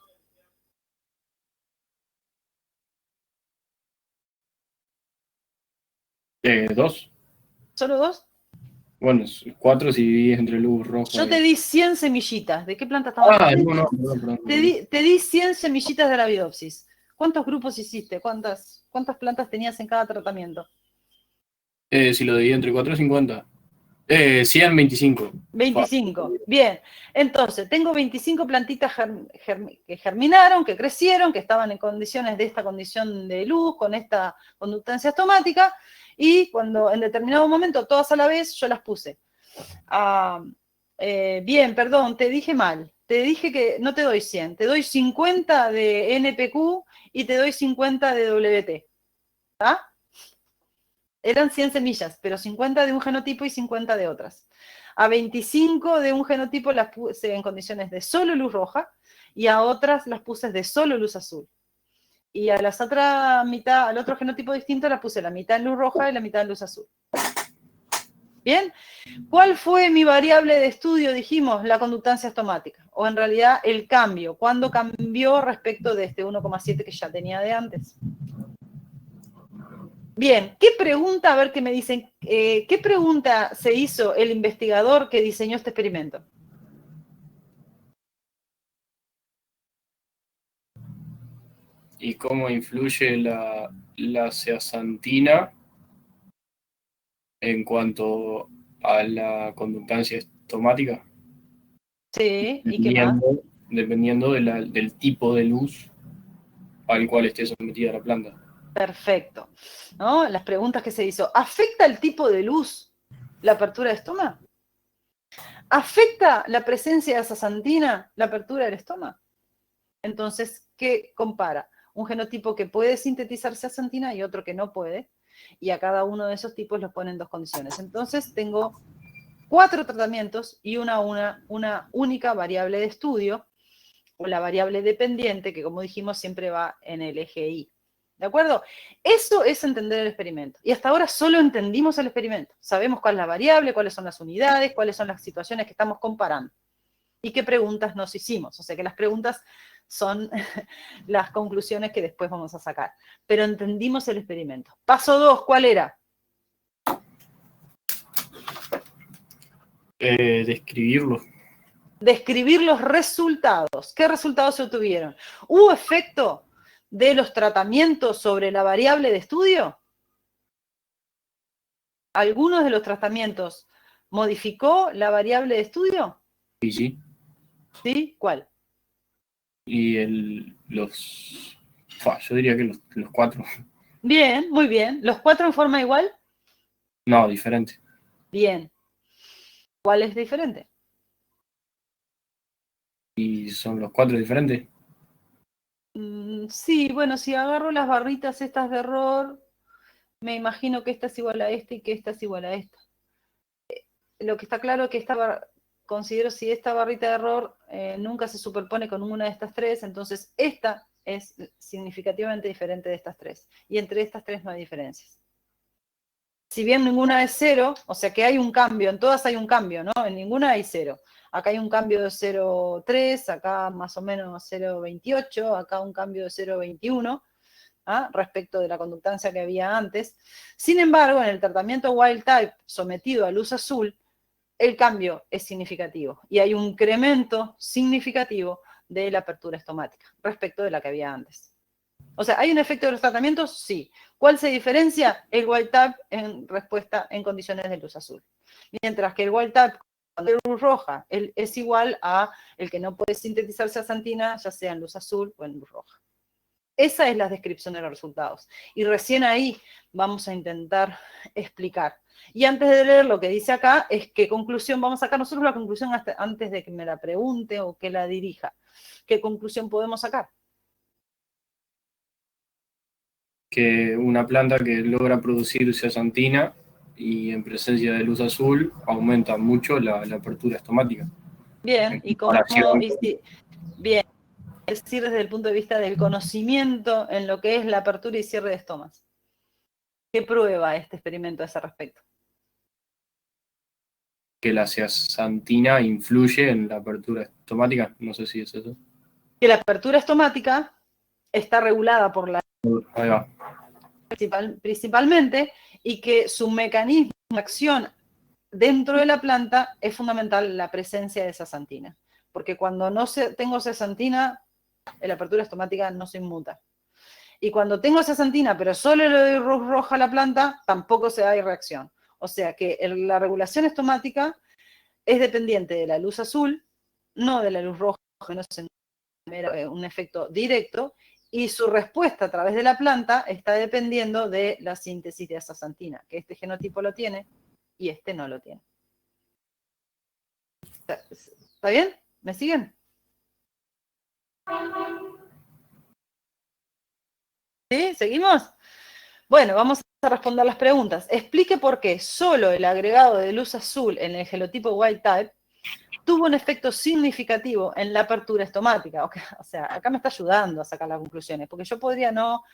¿Dos? ¿Solo dos? Bueno, 4 si divides entre luz roja. Yo te di 100 semillitas. ¿De qué planta estamos hablando? No, perdón. Te di 100 semillitas de Arabidopsis. ¿Cuántos grupos hiciste? ¿Cuántas plantas tenías en cada tratamiento? Si lo divido entre 4, 50. 100, 25. 25. Bien. Entonces, tengo 25 plantitas que germinaron, que crecieron, que estaban en condiciones de esta condición de luz, con esta conductancia estomática, y cuando en determinado momento, todas a la vez, yo las puse. Bien, perdón, te dije mal. Te dije que no te doy 100, te doy 50 de NPQ y te doy 50 de WT. ¿Está? Eran 100 semillas, pero 50 de un genotipo y 50 de otras. A 25 de un genotipo las puse en condiciones de solo luz roja y a otras las puse de solo luz azul. Y a las otra mitad, al otro genotipo distinto, las puse la mitad en luz roja y la mitad en luz azul. ¿Bien? ¿Cuál fue mi variable de estudio? Dijimos, la conductancia estomática. O en realidad el cambio. ¿Cuándo cambió respecto de este 1,7 que ya tenía de antes? Bien, ¿qué pregunta, a ver qué me dicen, qué pregunta se hizo el investigador que diseñó este experimento? ¿Y cómo influye la zeaxantina en cuanto a la conductancia estomática? Sí, ¿y qué más? Dependiendo del tipo de luz al cual esté sometida la planta. Perfecto. ¿No? Las preguntas que se hizo. ¿Afecta el tipo de luz la apertura de estómago? ¿Afecta la presencia de zeaxantina la apertura del estómago? Entonces, ¿qué compara? Un genotipo que puede sintetizar zeaxantina y otro que no puede, y a cada uno de esos tipos los ponen dos condiciones. Entonces, tengo 4 tratamientos y una única variable de estudio, o la variable dependiente, que como dijimos siempre va en el eje Y. ¿De acuerdo? Eso es entender el experimento. Y hasta ahora solo entendimos el experimento. Sabemos cuál es la variable, cuáles son las unidades, cuáles son las situaciones que estamos comparando. Y qué preguntas nos hicimos. O sea que las preguntas son las conclusiones que después vamos a sacar. Pero entendimos el experimento. Paso 2, ¿cuál era? Describirlo. Describir los resultados. ¿Qué resultados se obtuvieron? ¿Hubo efecto de los tratamientos sobre la variable de estudio? ¿Algunos de los tratamientos modificó la variable de estudio? Y sí. ¿Sí? ¿Cuál? Y yo diría que los 4. Bien, muy bien. ¿Los 4 en forma igual? No, diferente. Bien. ¿Cuál es diferente? ¿Y son los 4 diferentes? Sí, bueno, si agarro las barritas estas de error, me imagino que esta es igual a esta y que esta es igual a esta. Lo que está claro es que considero si esta barrita de error nunca se superpone con una de estas 3, entonces esta es significativamente diferente de estas 3. Y entre estas 3 no hay diferencias. Si bien ninguna es 0, o sea que hay un cambio, en todas hay un cambio, ¿no? En ninguna hay 0. Acá hay un cambio de 0,3, acá más o menos 0,28, acá un cambio de 0,21, ¿ah? Respecto de la conductancia que había antes. Sin embargo, en el tratamiento wild type sometido a luz azul, el cambio es significativo y hay un incremento significativo de la apertura estomática respecto de la que había antes. O sea, ¿hay un efecto de los tratamientos? Sí. ¿Cuál se diferencia? El wild type en respuesta en condiciones de luz azul. Mientras que el wild type, cuando es luz roja, es igual a el que no puede sintetizar zeaxantina, ya sea en luz azul o en luz roja. Esa es la descripción de los resultados. Y recién ahí vamos a intentar explicar. Y antes de leer lo que dice acá, es qué conclusión vamos a sacar. Nosotros la conclusión antes de que me la pregunte o que la dirija. ¿Qué conclusión podemos sacar? Que una planta que logra producir zeaxantina y en presencia de luz azul aumenta mucho la apertura estomática. Bien, y cómo, bien, es decir, desde el punto de vista del conocimiento en lo que es la apertura y cierre de estomas. ¿Qué prueba este experimento a ese respecto? Que la zeaxantina influye en la apertura estomática, no sé si es eso. Que la apertura estomática está regulada por la Ahí va. principalmente, y que su mecanismo de acción dentro de la planta es fundamental la presencia de zeaxantina. Porque cuando no tengo zeaxantina, la apertura estomática no se inmuta. Y cuando tengo zeaxantina, pero solo le doy luz roja a la planta, tampoco se da reacción. O sea que la regulación estomática es dependiente de la luz azul, no de la luz roja, no es un efecto directo, y su respuesta a través de la planta está dependiendo de la síntesis de zeaxantina, que este genotipo lo tiene y este no lo tiene. ¿Está bien? ¿Me siguen? ¿Sí? ¿Seguimos? Bueno, vamos a responder las preguntas. Explique por qué solo el agregado de luz azul en el genotipo wild type tuvo un efecto significativo en la apertura estomática. O sea, acá me está ayudando a sacar las conclusiones, porque yo podría no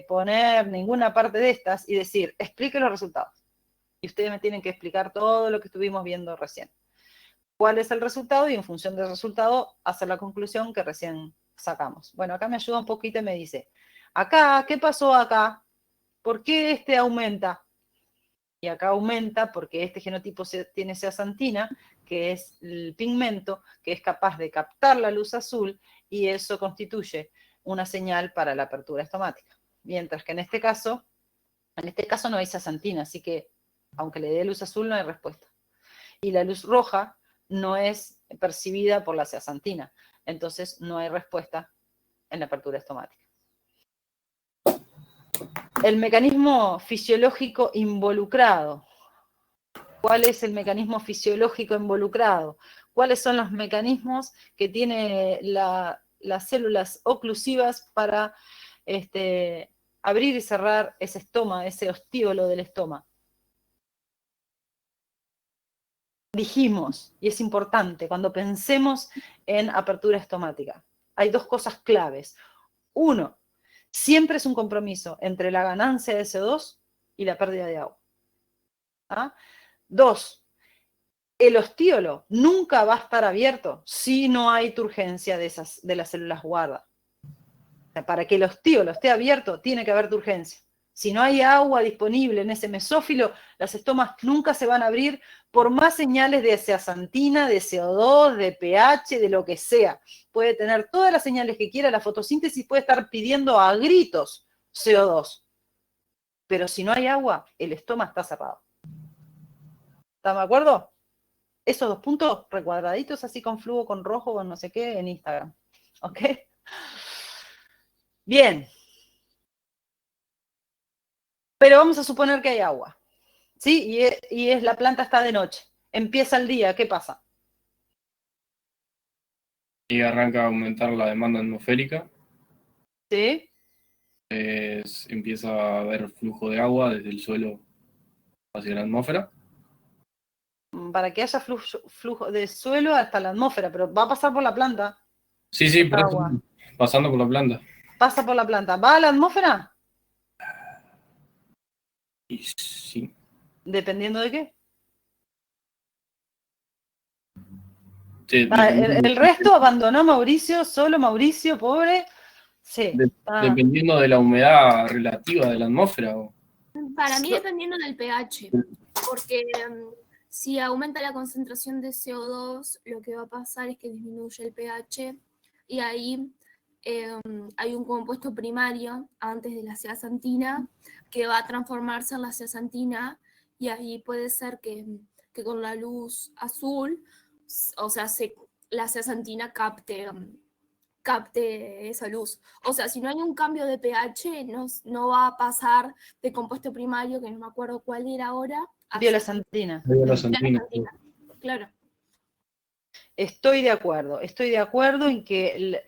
poner ninguna parte de estas y decir, explique los resultados. Y ustedes me tienen que explicar todo lo que estuvimos viendo recién. ¿Cuál es el resultado? Y en función del resultado, hacer la conclusión que recién sacamos. Bueno, acá me ayuda un poquito y me dice, acá, ¿qué pasó acá? ¿Por qué este aumenta? Y acá aumenta porque este genotipo tiene zeaxantina, que es el pigmento que es capaz de captar la luz azul, y eso constituye una señal para la apertura estomática. Mientras que en este caso no hay zeaxantina, así que aunque le dé luz azul no hay respuesta. Y la luz roja no es percibida por la zeaxantina, entonces no hay respuesta en la apertura estomática. El mecanismo fisiológico involucrado. ¿Cuál es el mecanismo fisiológico involucrado? ¿Cuáles son los mecanismos que tiene las células oclusivas para abrir y cerrar ese estoma, ese ostíolo del estoma? Dijimos, y es importante, cuando pensemos en apertura estomática, hay dos cosas claves. Uno, siempre es un compromiso entre la ganancia de CO2 y la pérdida de agua. ¿Ah? Dos, el ostíolo nunca va a estar abierto si no hay turgencia de las células guarda. O sea, para que el ostíolo esté abierto, tiene que haber turgencia. Si no hay agua disponible en ese mesófilo, las estomas nunca se van a abrir por más señales de zeaxantina, de CO2, de pH, de lo que sea. Puede tener todas las señales que quiera, la fotosíntesis puede estar pidiendo a gritos CO2. Pero si no hay agua, el estoma está cerrado. ¿Están de acuerdo? Esos dos puntos recuadraditos así con flujo, con rojo o no sé qué en Instagram. ¿Ok? Bien. Pero vamos a suponer que hay agua. ¿Sí? Y la planta está de noche. Empieza el día, ¿qué pasa? Y arranca a aumentar la demanda atmosférica. ¿Sí? Empieza a haber flujo de agua desde el suelo hacia la atmósfera. Para que haya flujo de suelo hasta la atmósfera, pero va a pasar por la planta. Sí, por agua. Pasando por la planta. Pasa por la planta. ¿Va a la atmósfera? Y sí. ¿Dependiendo de qué? Sí, El resto abandonó Mauricio, solo Mauricio, pobre. Sí. dependiendo de la humedad relativa de la atmósfera. Para mí dependiendo del pH, porque si aumenta la concentración de CO2, lo que va a pasar es que disminuye el pH y ahí hay un compuesto primario antes de la zeaxantina que va a transformarse en la zeaxantina y ahí puede ser que con la luz azul, o sea, la zeaxantina capte esa luz. O sea, si no hay un cambio de pH, no va a pasar de compuesto primario, que no me acuerdo cuál era ahora, a Biola-santina. zeaxantina. Claro. Estoy de acuerdo en que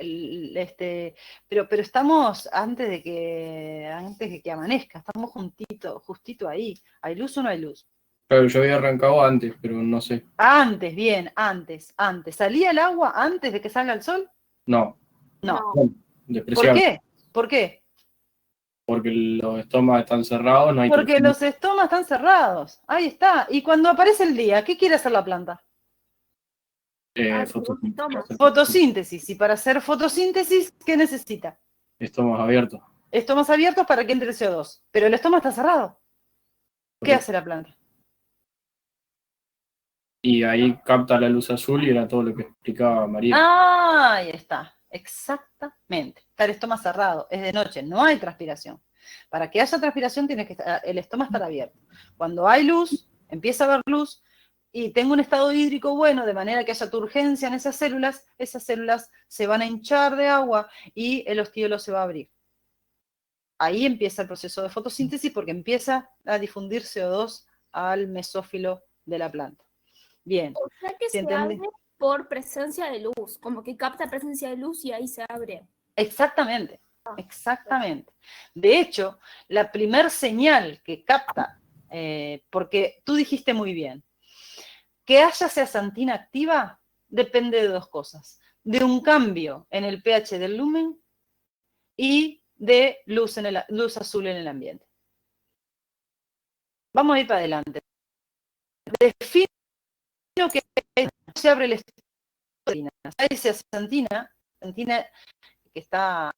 pero estamos antes de que amanezca, estamos justito ahí. ¿Hay luz o no hay luz? Claro, yo había arrancado antes, pero no sé. Antes, bien, antes. ¿Salía el agua antes de que salga el sol? No. No. Bueno, ¿Por despreciable. qué? ¿Por qué? Porque los estómagos están cerrados, no hay Porque tracción. los estomas están cerrados. Ahí está. Y cuando aparece el día, ¿qué quiere hacer la planta? Fotosíntesis. Fotosíntesis. Y para hacer fotosíntesis, ¿qué necesita? Estómagos abiertos. Estomas abiertos para que entre CO2. Pero el estoma está cerrado. ¿Qué hace la planta? Y ahí capta la luz azul y era todo lo que explicaba María. Ah, ahí está. Exactamente. Está el estoma cerrado. Es de noche. No hay transpiración. Para que haya transpiración, tiene que el estoma estar abierto. Cuando hay luz, empieza a haber luz, y tengo un estado hídrico bueno, de manera que haya turgencia en esas células se van a hinchar de agua y el ostiolo se va a abrir. Ahí empieza el proceso de fotosíntesis porque empieza a difundir CO2 al mesófilo de la planta. Bien. O sea que se abre por presencia de luz, como que capta presencia de luz y ahí se abre. Exactamente, exactamente. De hecho, la primer señal que capta, porque tú dijiste muy bien, que haya zeaxantina activa depende de dos cosas. De un cambio en el pH del lumen y de luz azul en el ambiente. Vamos a ir para adelante. Defino que se abre el estoma. Hay zeaxantina que está...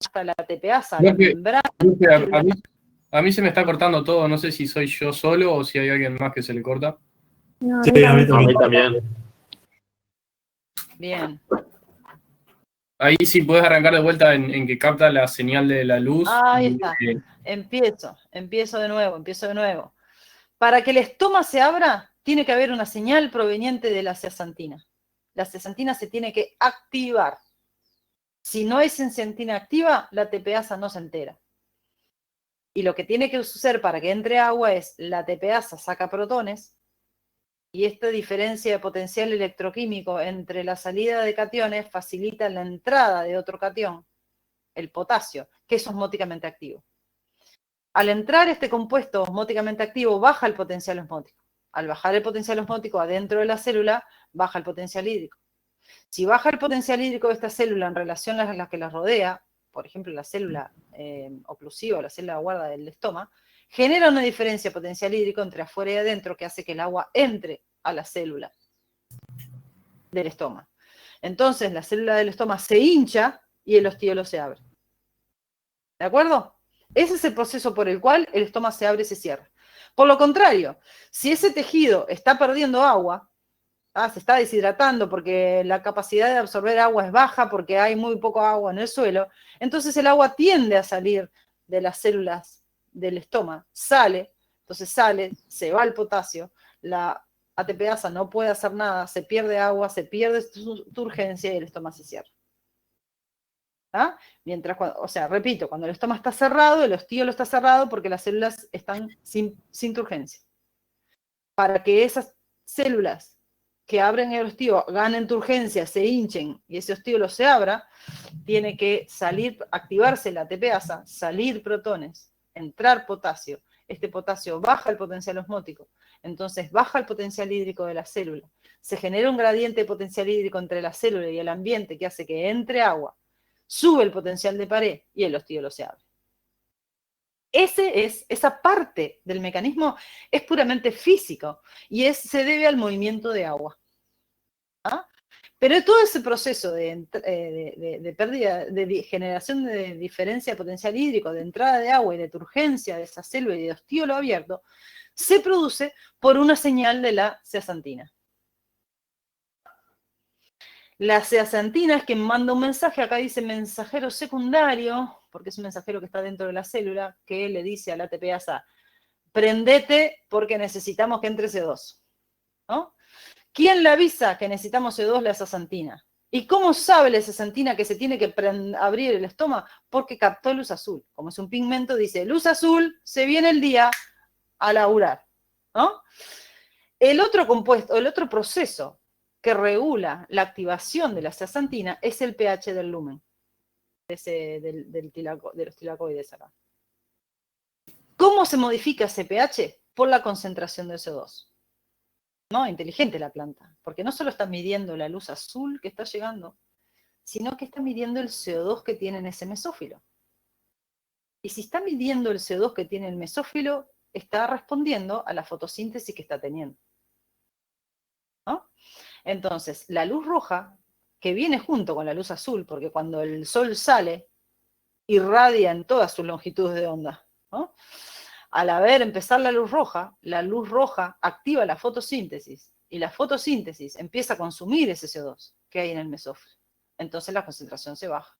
hasta la tepeasa, la membrana. A mí se me está cortando todo, no sé si soy yo solo o si hay alguien más que se le corta. Sí, a mí también. Bien. Ahí sí puedes arrancar de vuelta en que capta la señal de la luz. Ahí está. Empiezo de nuevo. Para que el estoma se abra, tiene que haber una señal proveniente de la zeaxantina. La zeaxantina se tiene que activar. Si no hay zeaxantina activa, la tepeasa no se entera. Y lo que tiene que suceder para que entre agua es la tepeasa saca protones y esta diferencia de potencial electroquímico entre la salida de cationes facilita la entrada de otro catión, el potasio, que es osmóticamente activo. Al entrar este compuesto osmóticamente activo, baja el potencial osmótico. Al bajar el potencial osmótico adentro de la célula, baja el potencial hídrico. Si baja el potencial hídrico de esta célula en relación a la que la rodea, por ejemplo, la célula oclusiva, la célula guarda del estoma, genera una diferencia de potencial hídrico entre afuera y adentro que hace que el agua entre a la célula del estoma. Entonces, la célula del estoma se hincha y el ostiolo se abre. ¿De acuerdo? Ese es el proceso por el cual el estoma se abre y se cierra. Por lo contrario, si ese tejido está perdiendo agua, se está deshidratando porque la capacidad de absorber agua es baja, porque hay muy poco agua en el suelo, entonces el agua tiende a salir de las células del estoma, entonces sale, se va el potasio, la ATPasa no puede hacer nada, se pierde agua, se pierde turgencia y el estoma se cierra. ¿Ah? Mientras, repito, cuando el estoma está cerrado, el ostiolo está cerrado porque las células están sin turgencia. Para que esas células que abren el ostiolo ganen turgencia, se hinchen y ese ostiolo se abra, tiene que activarse la tepeasa, salir protones, entrar potasio. Este potasio baja el potencial osmótico. Entonces baja el potencial hídrico de la célula. Se genera un gradiente de potencial hídrico entre la célula y el ambiente que hace que entre agua, sube el potencial de pared y el ostiolo se abre. Esa parte del mecanismo es puramente físico y se debe al movimiento de agua. ¿Ah? Pero todo ese proceso de pérdida, de generación de diferencia de potencial hídrico, de entrada de agua y de turgencia de esa célula y de ostiolo abierto, se produce por una señal de la zeaxantina. La zeaxantina es quien manda un mensaje, acá dice mensajero secundario, porque es un mensajero que está dentro de la célula, que le dice al ATPasa, prendete porque necesitamos que entre CO2. ¿No? ¿Quién le avisa que necesitamos CO2? La zeaxantina. ¿Y cómo sabe la zeaxantina que se tiene que abrir el estómago? Porque captó luz azul. Como es un pigmento, dice, luz azul, se viene el día a laburar. ¿No? El otro compuesto, el otro proceso que regula la activación de la zeaxantina es el pH del lumen, de los tilacoides acá. ¿Cómo se modifica ese pH? Por la concentración de CO2. ¿No? Inteligente la planta, porque no solo está midiendo la luz azul que está llegando, sino que está midiendo el CO2 que tiene en ese mesófilo. Y si está midiendo el CO2 que tiene el mesófilo, está respondiendo a la fotosíntesis que está teniendo. ¿No? Entonces, la luz roja, que viene junto con la luz azul, porque cuando el sol sale, irradia en todas sus longitudes de onda, ¿no? Al empezar la luz roja activa la fotosíntesis, y la fotosíntesis empieza a consumir ese CO2 que hay en el mesófilo. Entonces la concentración se baja.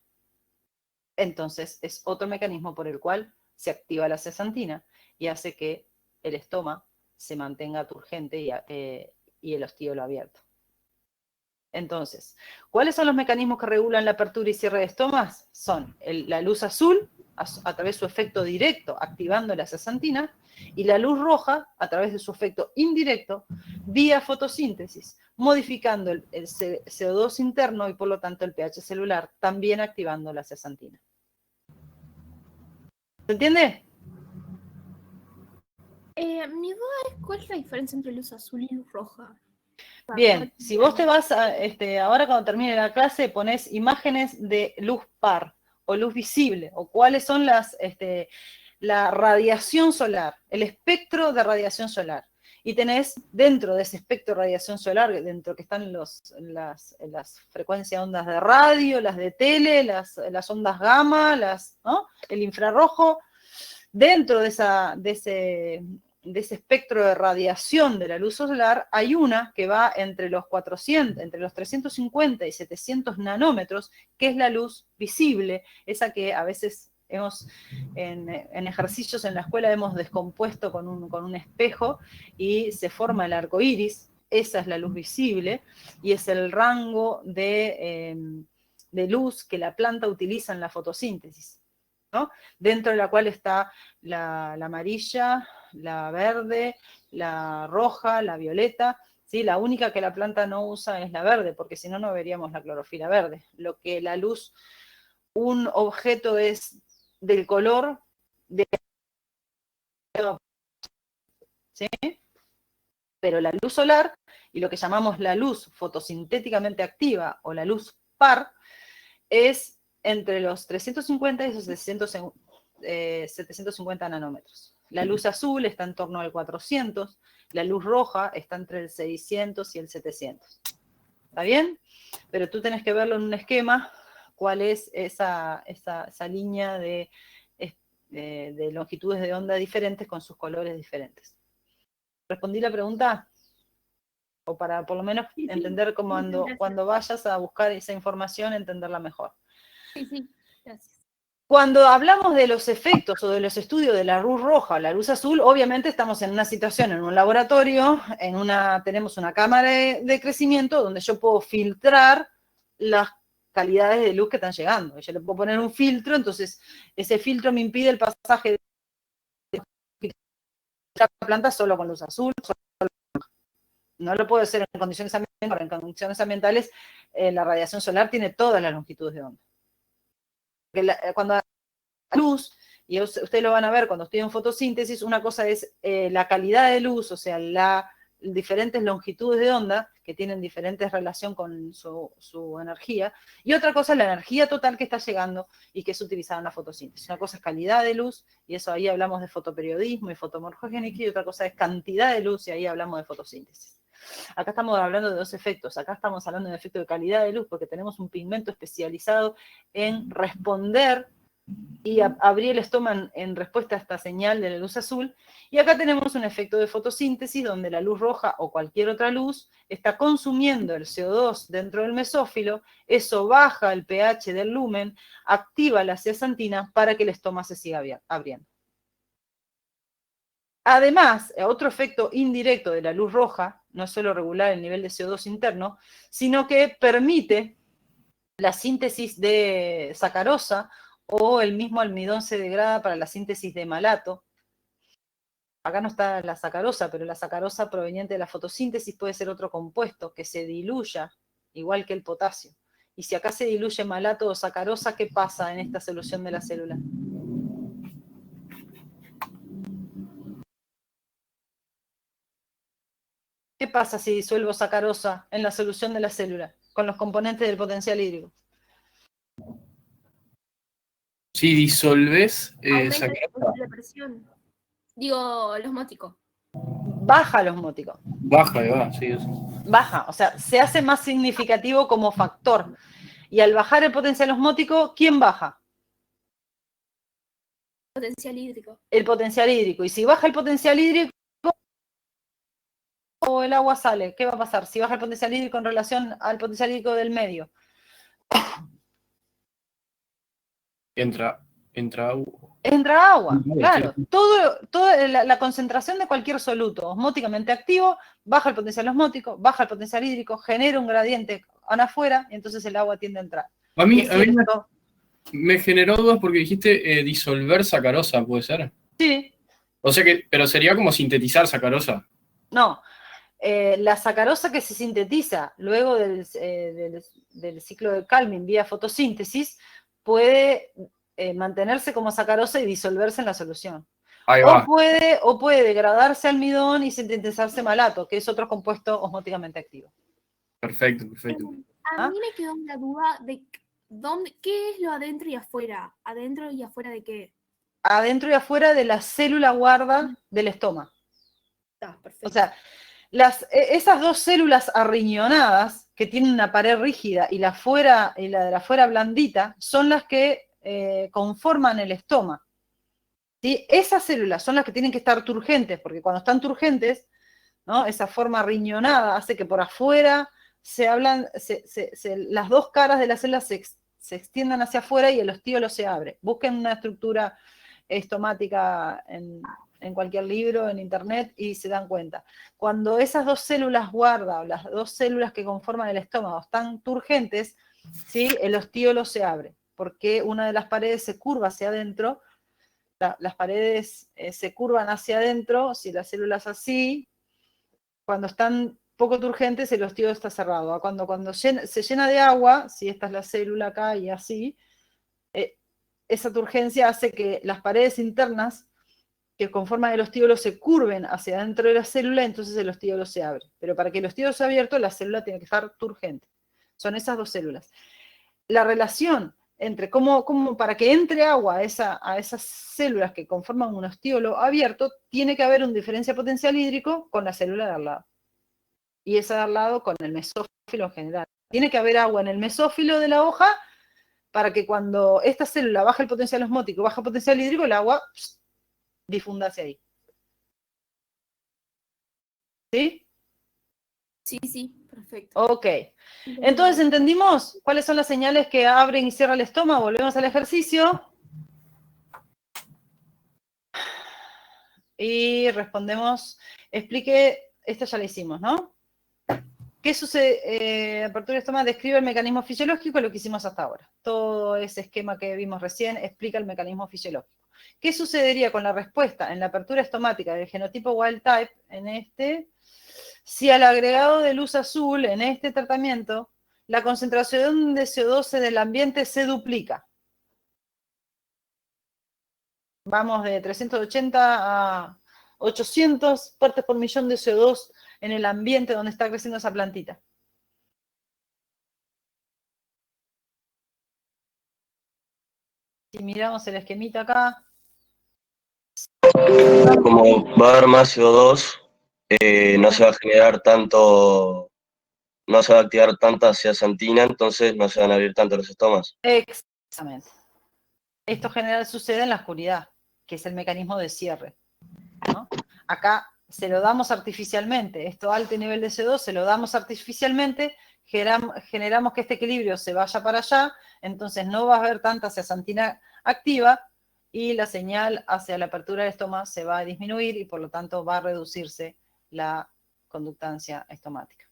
Entonces es otro mecanismo por el cual se activa la zeaxantina y hace que el estómago se mantenga turgente y el ostiolo abierto. Entonces, ¿cuáles son los mecanismos que regulan la apertura y cierre de estomas? Son la luz azul, a través de su efecto directo, activando la zeaxantina, y la luz roja, a través de su efecto indirecto, vía fotosíntesis, modificando el CO2 interno y por lo tanto el pH celular, también activando la zeaxantina. ¿Se entiende? Mi duda es cuál es la diferencia entre luz azul y luz roja. Bien, si vos te vas a, ahora cuando termine la clase, ponés imágenes de luz par o luz visible, o cuáles son la radiación solar, el espectro de radiación solar. Y tenés dentro de ese espectro de radiación solar, dentro que están las frecuencias de ondas de radio, las de tele, las ondas gamma, ¿no? El infrarrojo, dentro de ese espectro de radiación de la luz solar, hay una que va entre los 350 y 700 nanómetros, que es la luz visible, esa que a veces en ejercicios en la escuela hemos descompuesto con un espejo y se forma el arco iris. Esa es la luz visible y es el rango de luz que la planta utiliza en la fotosíntesis, ¿no? Dentro de la cual está la amarilla, la verde, la roja, la violeta, ¿sí? La única que la planta no usa es la verde, porque si no, no veríamos la clorofila verde. Lo que la luz, un objeto es del color de... ¿sí? Pero la luz solar, y lo que llamamos la luz fotosintéticamente activa, o la luz par, es entre los 350 y los 750 nanómetros. La luz azul está en torno al 400, la luz roja está entre el 600 y el 700. ¿Está bien? Pero tú tenés que verlo en un esquema, cuál es esa línea de longitudes de onda diferentes con sus colores diferentes. ¿Respondí la pregunta? O para por lo menos entender cuando vayas a buscar esa información, entenderla mejor. Sí, gracias. Cuando hablamos de los efectos o de los estudios de la luz roja o la luz azul, obviamente estamos en una situación, en un laboratorio, tenemos una cámara de crecimiento donde yo puedo filtrar las calidades de luz que están llegando. Yo le puedo poner un filtro, entonces ese filtro me impide el pasaje de la planta solo con luz azul, no lo puedo hacer en condiciones ambientales. En condiciones ambientales la radiación solar tiene todas las longitudes de onda. Cuando la luz y ustedes lo van a ver cuando estudian fotosíntesis, una cosa es la calidad de luz, o sea, diferentes longitudes de onda, que tienen diferentes relación con su energía, y otra cosa es la energía total que está llegando y que es utilizada en la fotosíntesis. Una cosa es calidad de luz, y eso ahí hablamos de fotoperiodismo y fotomorfogénica, y otra cosa es cantidad de luz, y ahí hablamos de fotosíntesis. Acá estamos hablando de dos efectos. Acá estamos hablando de efecto de calidad de luz, porque tenemos un pigmento especializado en responder y abrir el estómago en respuesta a esta señal de la luz azul. Y acá tenemos un efecto de fotosíntesis, donde la luz roja o cualquier otra luz está consumiendo el CO2 dentro del mesófilo, eso baja el pH del lumen, activa la zeaxantina para que el estómago se siga abriendo. Además, otro efecto indirecto de la luz roja, no es solo regular el nivel de CO2 interno, sino que permite la síntesis de sacarosa, o el mismo almidón se degrada para la síntesis de malato. Acá no está la sacarosa, pero la sacarosa proveniente de la fotosíntesis puede ser otro compuesto que se diluya, igual que el potasio. Y si acá se diluye malato o sacarosa, ¿qué pasa en esta solución de la célula? ¿Qué pasa si disuelvo sacarosa en la solución de la célula con los componentes del potencial hídrico? Si disolves Aumenta el sacarosa, potencial de presión. Digo, el osmótico. Baja los osmóticos. baja, va, sí, eso. Baja, o sea, se hace más significativo como factor. Y al bajar el potencial osmótico, ¿quién baja? Potencial hídrico. El potencial hídrico. Y si baja el potencial hídrico, o el agua sale, ¿qué va a pasar? Si baja el potencial hídrico en relación al potencial hídrico del medio. Entra agua. Entra agua, Sí, claro. sí. Toda la concentración de cualquier soluto osmóticamente activo baja el potencial osmótico, baja el potencial hídrico, genera un gradiente afuera, y entonces el agua tiende a entrar. A mí, Y si esto- me generó dudas porque dijiste disolver sacarosa, ¿puede ser? Sí, O sea que, pero sería como sintetizar sacarosa. no. La sacarosa que se sintetiza luego del ciclo de Kalmin vía fotosíntesis puede mantenerse como sacarosa y disolverse en la solución. Ahí O va. puede degradarse almidón y sintetizarse malato, que es otro compuesto osmóticamente activo. Perfecto, perfecto. A ¿Ah? mí me quedó una duda de qué es lo adentro y afuera. ¿Adentro y afuera de qué? Adentro y afuera de la célula guarda del estómago. Está, perfecto. O sea, esas dos células arriñonadas que tienen una pared rígida y la de la fuera blandita son las que conforman el estómago. ¿Sí? Esas células son las que tienen que estar turgentes, porque cuando están turgentes, ¿no? Esa forma riñonada hace que por afuera las dos caras de la célula se extiendan hacia afuera y el ostiolo se abre. Busquen una estructura estomática en cualquier libro, en internet, y se dan cuenta. Cuando esas dos células guarda, o las dos células que conforman el estómago, están turgentes, ¿sí? El ostiolo se abre, porque una de las paredes se curva hacia adentro. Las paredes se curvan hacia adentro, si las células así, cuando están poco turgentes, el ostiolo está cerrado. Cuando se llena de agua, si esta es la célula acá y así, esa turgencia hace que las paredes internas que conforman el ostiolo se curven hacia adentro de la célula, entonces el ostiolo se abre. Pero para que el ostiolo sea abierto, la célula tiene que estar turgente. Son esas dos células. La relación entre para que entre agua a esas células que conforman un ostiolo abierto, tiene que haber un diferencia potencial hídrico con la célula de al lado. Y esa de al lado con el mesófilo en general. Tiene que haber agua en el mesófilo de la hoja para que cuando esta célula baja el potencial osmótico, baja el potencial hídrico, el agua difunda hacia ahí. ¿Sí? Sí, perfecto. Ok. Entonces, ¿entendimos cuáles son las señales que abren y cierran el estómago? Volvemos al ejercicio. Y respondemos, explique, esto ya lo hicimos, ¿no? ¿Qué sucede? Apertura de estómago describe el mecanismo fisiológico, lo que hicimos hasta ahora. Todo ese esquema que vimos recién explica el mecanismo fisiológico. ¿Qué sucedería con la respuesta en la apertura estomática del genotipo wild type, en este, si al agregado de luz azul en este tratamiento, la concentración de CO2 del ambiente se duplica? Vamos de 380 a 800 partes por millón de CO2 en el ambiente donde está creciendo esa plantita. Si miramos el esquemita acá. Como va a haber más CO2, no se va a generar tanto, no se va a activar tanta zeaxantina, entonces no se van a abrir tanto los estomas. Exactamente. Esto general sucede en la oscuridad, que es el mecanismo de cierre, ¿no? Acá se lo damos artificialmente, esto alto nivel de CO2 se lo damos artificialmente, generamos que este equilibrio se vaya para allá, entonces no va a haber tanta zeaxantina activa y la señal hacia la apertura del estoma se va a disminuir y por lo tanto va a reducirse la conductancia estomática.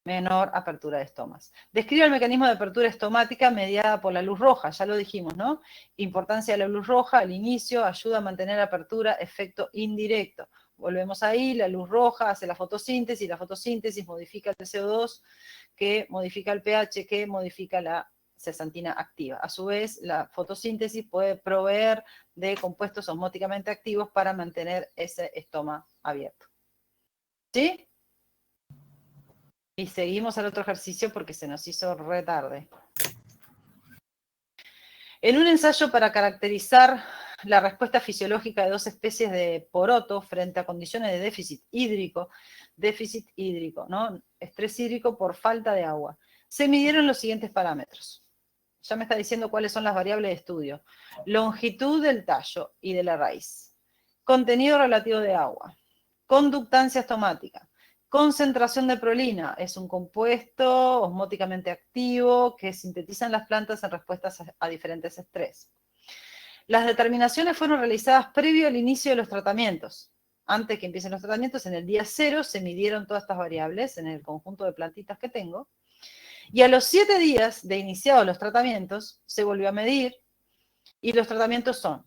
Menor apertura de estomas. Describe el mecanismo de apertura estomática mediada por la luz roja, ya lo dijimos, ¿no? Importancia de la luz roja al inicio, ayuda a mantener apertura, efecto indirecto. Volvemos ahí, la luz roja hace la fotosíntesis modifica el CO2, que modifica el pH, que modifica la zeaxantina activa. A su vez, la fotosíntesis puede proveer de compuestos osmóticamente activos para mantener ese estoma abierto. ¿Sí? Y seguimos al otro ejercicio porque se nos hizo re tarde. En un ensayo para caracterizar la respuesta fisiológica de dos especies de poroto frente a condiciones de déficit hídrico, ¿no? Estrés hídrico por falta de agua, se midieron los siguientes parámetros. Ya me está diciendo cuáles son las variables de estudio. Longitud del tallo y de la raíz, contenido relativo de agua, conductancia estomática, concentración de prolina, es un compuesto osmóticamente activo que sintetizan las plantas en respuestas a diferentes estrés. Las determinaciones fueron realizadas previo al inicio de los tratamientos. Antes que empiecen los tratamientos, en el día 0 se midieron todas estas variables en el conjunto de plantitas que tengo. Y a los 7 días de iniciados los tratamientos, se volvió a medir y los tratamientos son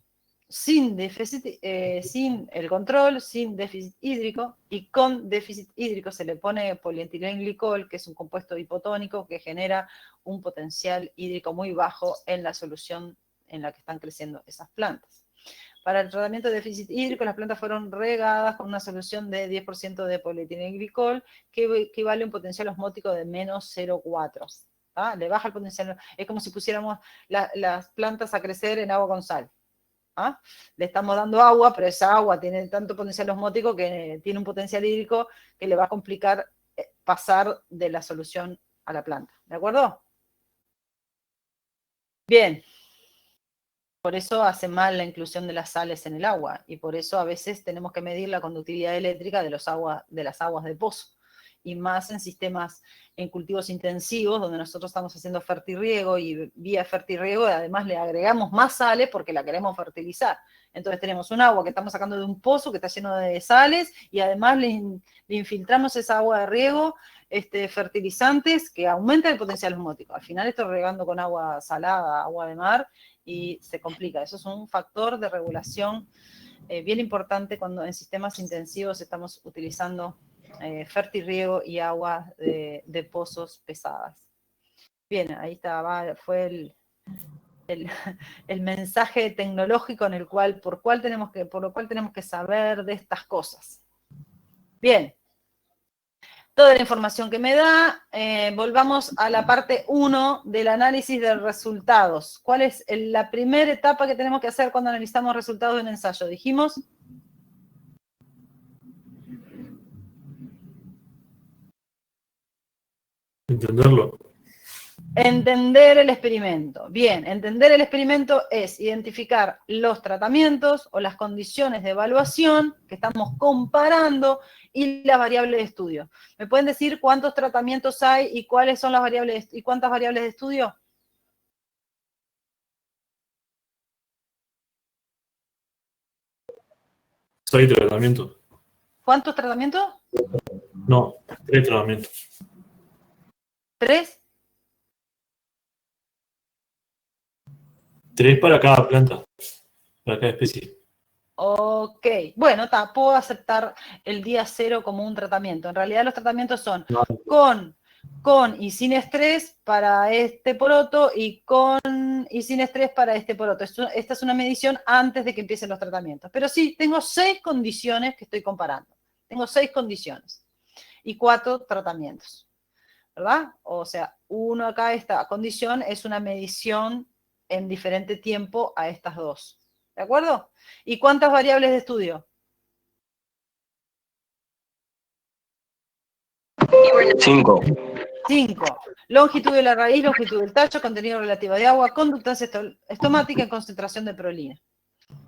sin el control, sin déficit hídrico, y con déficit hídrico se le pone polietilenglicol, que es un compuesto hipotónico que genera un potencial hídrico muy bajo en la solución en la que están creciendo esas plantas. Para el tratamiento de déficit hídrico, las plantas fueron regadas con una solución de 10% de polietilenglicol, que equivale a un potencial osmótico de menos 0,4. ¿Ah? Le baja el potencial, es como si pusiéramos las plantas a crecer en agua con sal. ¿Ah? Le estamos dando agua, pero esa agua tiene tanto potencial osmótico que tiene un potencial hídrico que le va a complicar pasar de la solución a la planta. ¿De acuerdo? Bien. Por eso hace mal la inclusión de las sales en el agua y por eso a veces tenemos que medir la conductividad eléctrica de las aguas de pozo. Y más en cultivos intensivos, donde nosotros estamos haciendo fertirriego y vía fertirriego además le agregamos más sales porque la queremos fertilizar. Entonces tenemos un agua que estamos sacando de un pozo que está lleno de sales y además le infiltramos esa agua de riego, fertilizantes que aumentan el potencial osmótico. Al final estoy regando con agua salada, agua de mar, y se complica. Eso es un factor de regulación bien importante cuando en sistemas intensivos estamos utilizando fertirriego y agua de pozos pesadas. Bien, ahí está, fue el mensaje tecnológico por lo cual tenemos que saber de estas cosas. Bien. Toda la información que me da, volvamos a la parte 1 del análisis de resultados. ¿Cuál es la primera etapa que tenemos que hacer cuando analizamos resultados de un ensayo? Dijimos. Entenderlo. Entender el experimento. Bien, entender el experimento es identificar los tratamientos o las condiciones de evaluación que estamos comparando y las variables de estudio. ¿Me pueden decir cuántos tratamientos hay y cuáles son las variables y cuántas variables de estudio? ¿Seis tratamientos? ¿Cuántos tratamientos? No, 3 tratamientos. ¿3? 3 para cada planta, para cada especie. Ok, bueno, puedo aceptar el día 0 como un tratamiento. En realidad los tratamientos son No. con con y sin estrés para este poroto y con y sin estrés para este poroto. Esta es una medición antes de que empiecen los tratamientos. Pero sí, tengo 6 condiciones que estoy comparando. Tengo 6 condiciones y 4 tratamientos, ¿verdad? O sea, uno acá, esta condición es una medición en diferente tiempo a estas 2. ¿De acuerdo? ¿Y cuántas variables de estudio? 5. 5. Longitud de la raíz, longitud del tallo, contenido relativo de agua, conductancia estomática y concentración de prolina.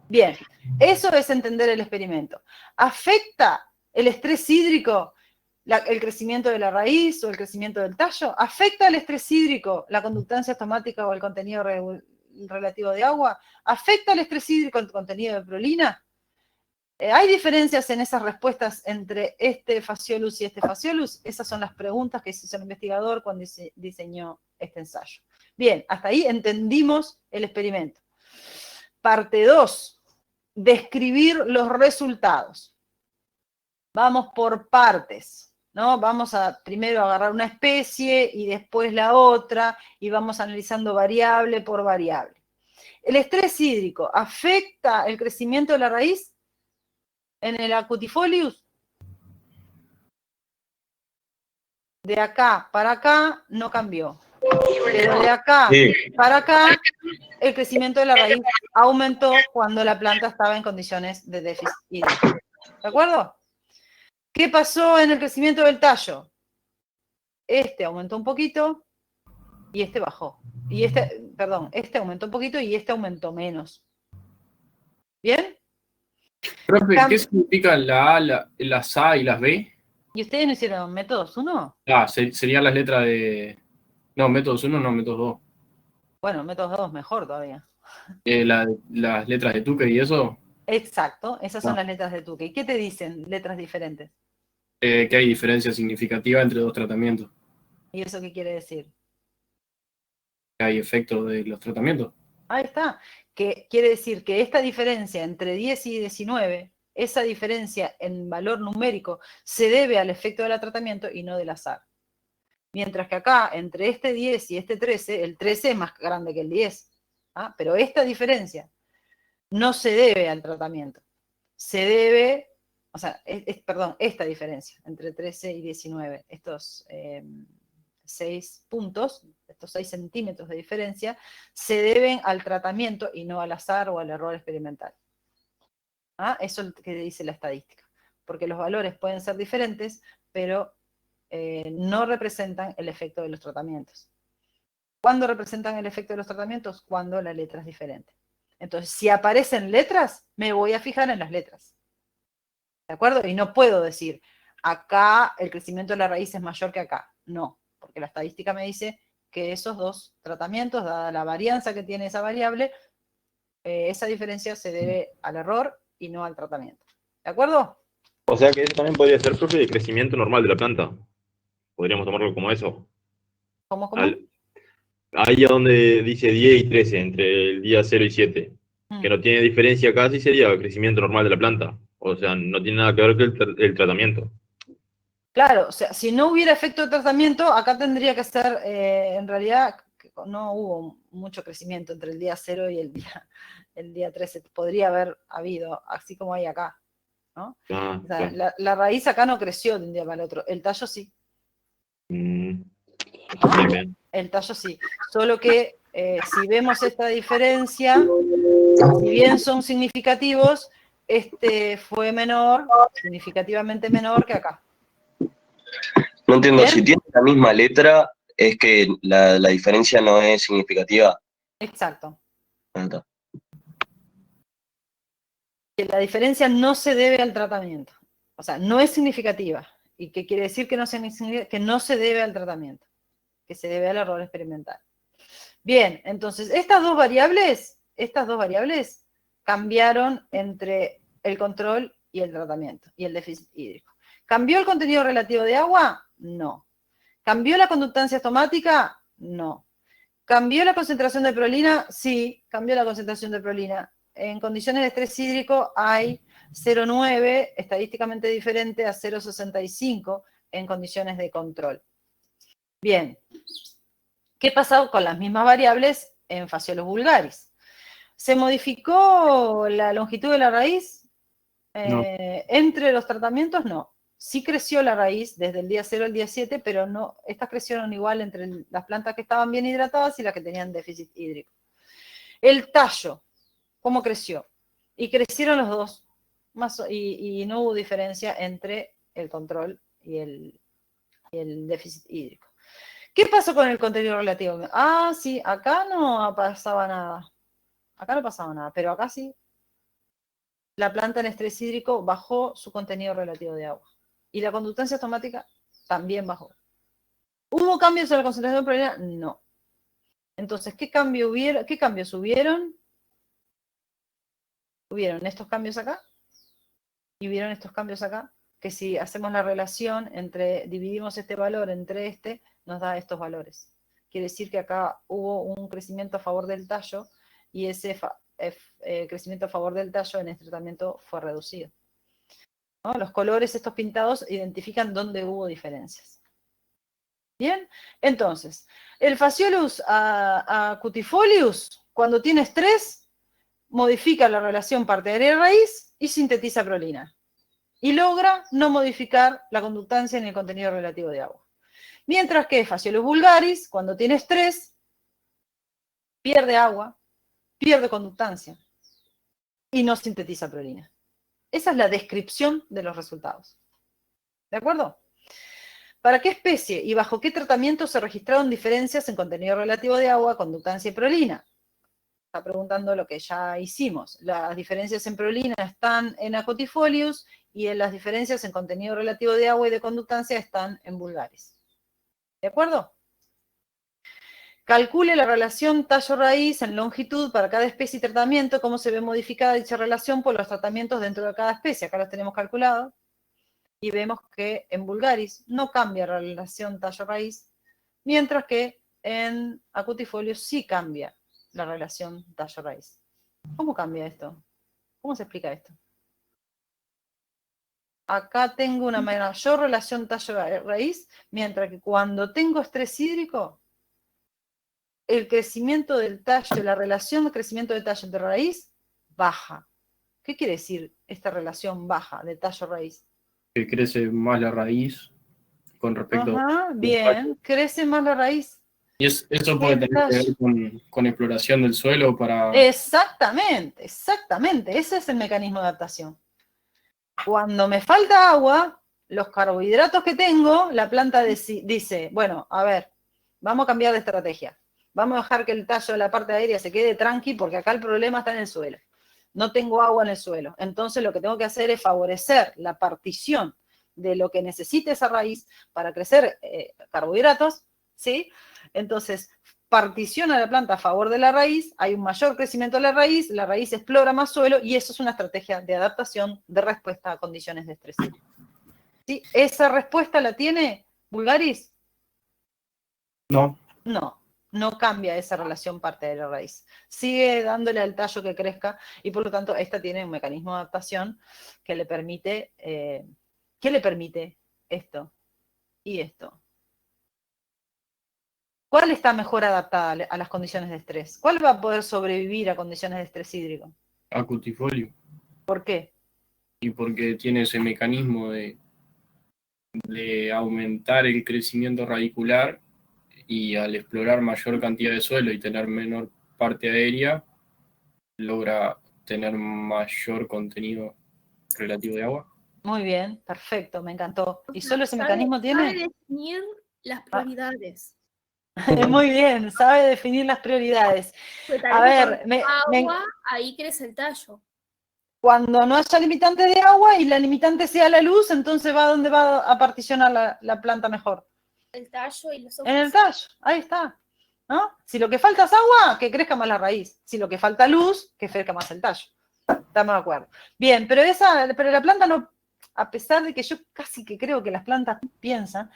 Bien, eso es entender el experimento. ¿Afecta el estrés hídrico el crecimiento de la raíz o el crecimiento del tallo? ¿Afecta el estrés hídrico la conductancia estomática o el contenido relativo de agua? ¿Afecta el estrés hídrico el contenido de prolina? ¿Hay diferencias en esas respuestas entre este Phaseolus y este Phaseolus? Esas son las preguntas que hizo el investigador cuando diseñó este ensayo. Bien, hasta ahí entendimos el experimento. Parte 2, describir los resultados. Vamos por partes, ¿no? Vamos a primero agarrar una especie y después la otra y vamos analizando variable por variable. ¿El estrés hídrico afecta el crecimiento de la raíz en el acutifolius? De acá para acá no cambió. Pero de acá para acá, el crecimiento de la raíz aumentó cuando la planta estaba en condiciones de déficit hídrico. ¿De acuerdo? ¿Qué pasó en el crecimiento del tallo? Este aumentó un poquito y este bajó. Y este aumentó un poquito y este aumentó menos. ¿Bien? Profe, ¿qué significa la A, las A y las B? ¿Y ustedes no hicieron métodos 1? Ah, serían las letras de... No, métodos 1, no, métodos 2. Bueno, métodos 2 mejor todavía. Las letras de Tukey y eso, Exacto, esas son las letras de Tukey. ¿Qué te dicen letras diferentes? que hay diferencia significativa entre 2 tratamientos. ¿Y eso qué quiere decir? Que hay efectos de los tratamientos. Ahí está. Que quiere decir que esta diferencia entre 10 y 19, esa diferencia en valor numérico, se debe al efecto del tratamiento y no del azar. Mientras que acá, entre este 10 y este 13, el 13 es más grande que el 10. ¿Ah? Pero esta diferencia no se debe al tratamiento. Se debe, o sea, perdón, esta diferencia entre 13 y 19, estos 6 puntos, estos 6 centímetros de diferencia, se deben al tratamiento y no al azar o al error experimental. ¿Ah? Eso es lo que dice la estadística. Porque los valores pueden ser diferentes, pero no representan el efecto de los tratamientos. ¿Cuándo representan el efecto de los tratamientos? Cuando la letra es diferente. Entonces, si aparecen letras, me voy a fijar en las letras. ¿De acuerdo? Y no puedo decir, acá el crecimiento de la raíz es mayor que acá. No, porque la estadística me dice que esos 2 tratamientos, dada la varianza que tiene esa variable, esa diferencia se debe al error y no al tratamiento. ¿De acuerdo? O sea que eso también podría ser, profe, de crecimiento normal de la planta. Podríamos tomarlo como eso. ¿Cómo? Ahí donde dice 10 y 13, entre el día 0 y 7, que no tiene diferencia casi, sería crecimiento normal de la planta. O sea, no tiene nada que ver con el tratamiento. Claro, o sea, si no hubiera efecto de tratamiento, acá tendría que ser, en realidad, no hubo mucho crecimiento entre el día 0 y el día 13. Podría haber habido, así como hay acá, ¿no? Ah, O sea, claro. la raíz acá no creció de un día para el otro, el tallo sí. Bien, bien. El tallo sí. Solo que si vemos esta diferencia, si bien son significativos, este fue menor, significativamente menor que acá. No entiendo, ¿Bien? si tiene la misma letra, es que la diferencia no es significativa. Exacto. Ah, está. Que la diferencia no se debe al tratamiento. O sea, no es significativa. ¿Y qué quiere decir que no se debe al tratamiento? Que se debe al error experimental. Bien, entonces, estas dos variables cambiaron entre el control y el tratamiento, y el déficit hídrico. ¿Cambió el contenido relativo de agua? No. ¿Cambió la conductancia estomática? No. ¿Cambió la concentración de prolina? Sí, cambió la concentración de prolina. En condiciones de estrés hídrico hay 0,9, estadísticamente diferente a 0,65 en condiciones de control. Bien. ¿Qué pasó con las mismas variables en Phaseolus vulgaris? ¿Se modificó la longitud de la raíz? No. Entre los tratamientos, no. Sí creció la raíz desde el día 0 al día 7, pero no, estas crecieron igual entre las plantas que estaban bien hidratadas y las que tenían déficit hídrico. El tallo, ¿cómo creció? Y crecieron los dos, y no hubo diferencia entre el control y el déficit hídrico. ¿Qué pasó con el contenido relativo? Ah, sí, acá no pasaba nada. Acá no pasaba nada, pero acá sí. La planta en estrés hídrico bajó su contenido relativo de agua. Y la conductancia automática también bajó. ¿Hubo cambios en la concentración de prolina? No. Entonces, ¿qué cambios hubieron? Hubieron estos cambios acá y hubieron estos cambios acá, que si hacemos la relación entre, dividimos este valor entre este, nos da estos valores. Quiere decir que acá hubo un crecimiento a favor del tallo y ese crecimiento a favor del tallo en este tratamiento fue reducido, ¿no? Los colores, estos pintados, identifican dónde hubo diferencias. Bien, entonces, el Phaseolus acutifolius, cuando tiene estrés, modifica la relación parte aérea-raíz y sintetiza prolina. Y logra no modificar la conductancia ni el contenido relativo de agua. Mientras que Phaseolus vulgaris, cuando tiene estrés, pierde agua, pierde conductancia y no sintetiza prolina. Esa es la descripción de los resultados. ¿De acuerdo? ¿Para qué especie y bajo qué tratamiento se registraron diferencias en contenido relativo de agua, conductancia y prolina? Está preguntando lo que ya hicimos. Las diferencias en prolina están en acutifolius y las diferencias en contenido relativo de agua y de conductancia están en vulgaris. ¿De acuerdo? Calcule la relación tallo-raíz en longitud para cada especie y tratamiento, cómo se ve modificada dicha relación por los tratamientos dentro de cada especie. Acá los tenemos calculados. Y vemos que en vulgaris no cambia la relación tallo-raíz, mientras que en acutifolius sí cambia la relación tallo-raíz. ¿Cómo cambia esto? ¿Cómo se explica esto? Acá tengo una mayor relación tallo-raíz, mientras que cuando tengo estrés hídrico, el crecimiento del tallo, la relación de crecimiento del tallo entre raíz, baja. ¿Qué quiere decir esta relación baja de tallo-raíz? Que crece más la raíz con respecto Ajá, bien, crece más la raíz. Y eso puede tener que ver con exploración del suelo para... Exactamente, exactamente. Ese es el mecanismo de adaptación. Cuando me falta agua, los carbohidratos que tengo, la planta dice, bueno, a ver, vamos a cambiar de estrategia. Vamos a dejar que el tallo de la parte aérea se quede tranqui porque acá el problema está en el suelo. No tengo agua en el suelo. Entonces lo que tengo que hacer es favorecer la partición de lo que necesite esa raíz para crecer carbohidratos, ¿sí? Entonces, particiona la planta a favor de la raíz, hay un mayor crecimiento de la raíz explora más suelo y eso es una estrategia de adaptación de respuesta a condiciones de estrés. ¿Sí? ¿Esa respuesta la tiene vulgaris? No. No, no cambia esa relación parte de la raíz. Sigue dándole al tallo que crezca y por lo tanto esta tiene un mecanismo de adaptación que le permite, ¿qué le permite? Esto y esto. ¿Cuál está mejor adaptada a las condiciones de estrés? ¿Cuál va a poder sobrevivir a condiciones de estrés hídrico? Acutifolio. ¿Por qué? Y porque tiene ese mecanismo de aumentar el crecimiento radicular y al explorar mayor cantidad de suelo y tener menor parte aérea, logra tener mayor contenido relativo de agua. Muy bien, perfecto, me encantó. ¿Y solo ese Sabe- mecanismo tiene? Sabe definir las prioridades. Muy bien, sabe definir las prioridades. Porque tal A vez ver, cuando agua, ahí crece el tallo. cuando no haya limitante de agua y la limitante sea la luz, entonces va donde va a particionar la planta mejor. El tallo y los En el ojos. tallo, ahí está. ¿No? Si lo que falta es agua, que crezca más la raíz. Si lo que falta es luz, que crezca más el tallo. Estamos de acuerdo. Bien, pero la planta no, a pesar de que yo casi que creo que las plantas piensan,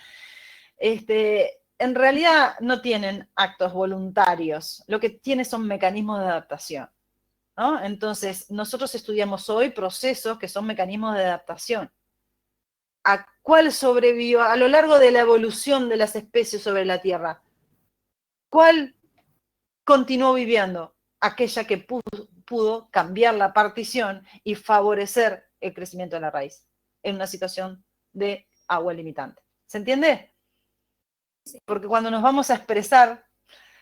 en realidad no tienen actos voluntarios. Lo que tiene son mecanismos de adaptación, ¿no? Entonces, nosotros estudiamos hoy procesos que son mecanismos de adaptación. ¿A cuál sobrevivió a lo largo de la evolución de las especies sobre la Tierra? ¿Cuál continuó viviendo? Aquella que pudo cambiar la partición y favorecer el crecimiento de la raíz en una situación de agua limitante. ¿Se entiende? Porque cuando nos vamos a expresar,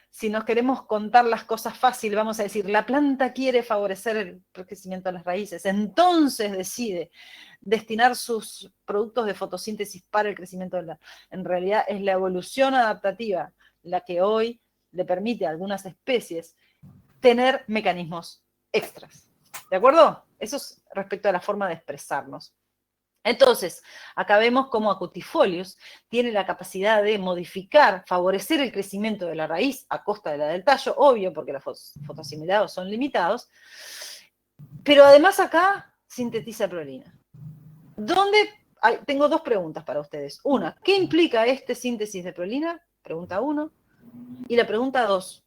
si nos queremos contar las cosas fácil, vamos a decir, la planta quiere favorecer el crecimiento de las raíces, entonces decide destinar sus productos de fotosíntesis para el crecimiento de la... En realidad es la evolución adaptativa la que hoy le permite a algunas especies tener mecanismos extras. ¿De acuerdo? Eso es respecto a la forma de expresarnos. Entonces, acá vemos cómo Acutifolius tiene la capacidad de modificar, favorecer el crecimiento de la raíz a costa de la del tallo, obvio, porque los fotoasimilados son limitados, pero además acá sintetiza prolina. Tengo dos preguntas para ustedes. Una, ¿qué implica este síntesis de prolina? Pregunta 1. Y la pregunta 2,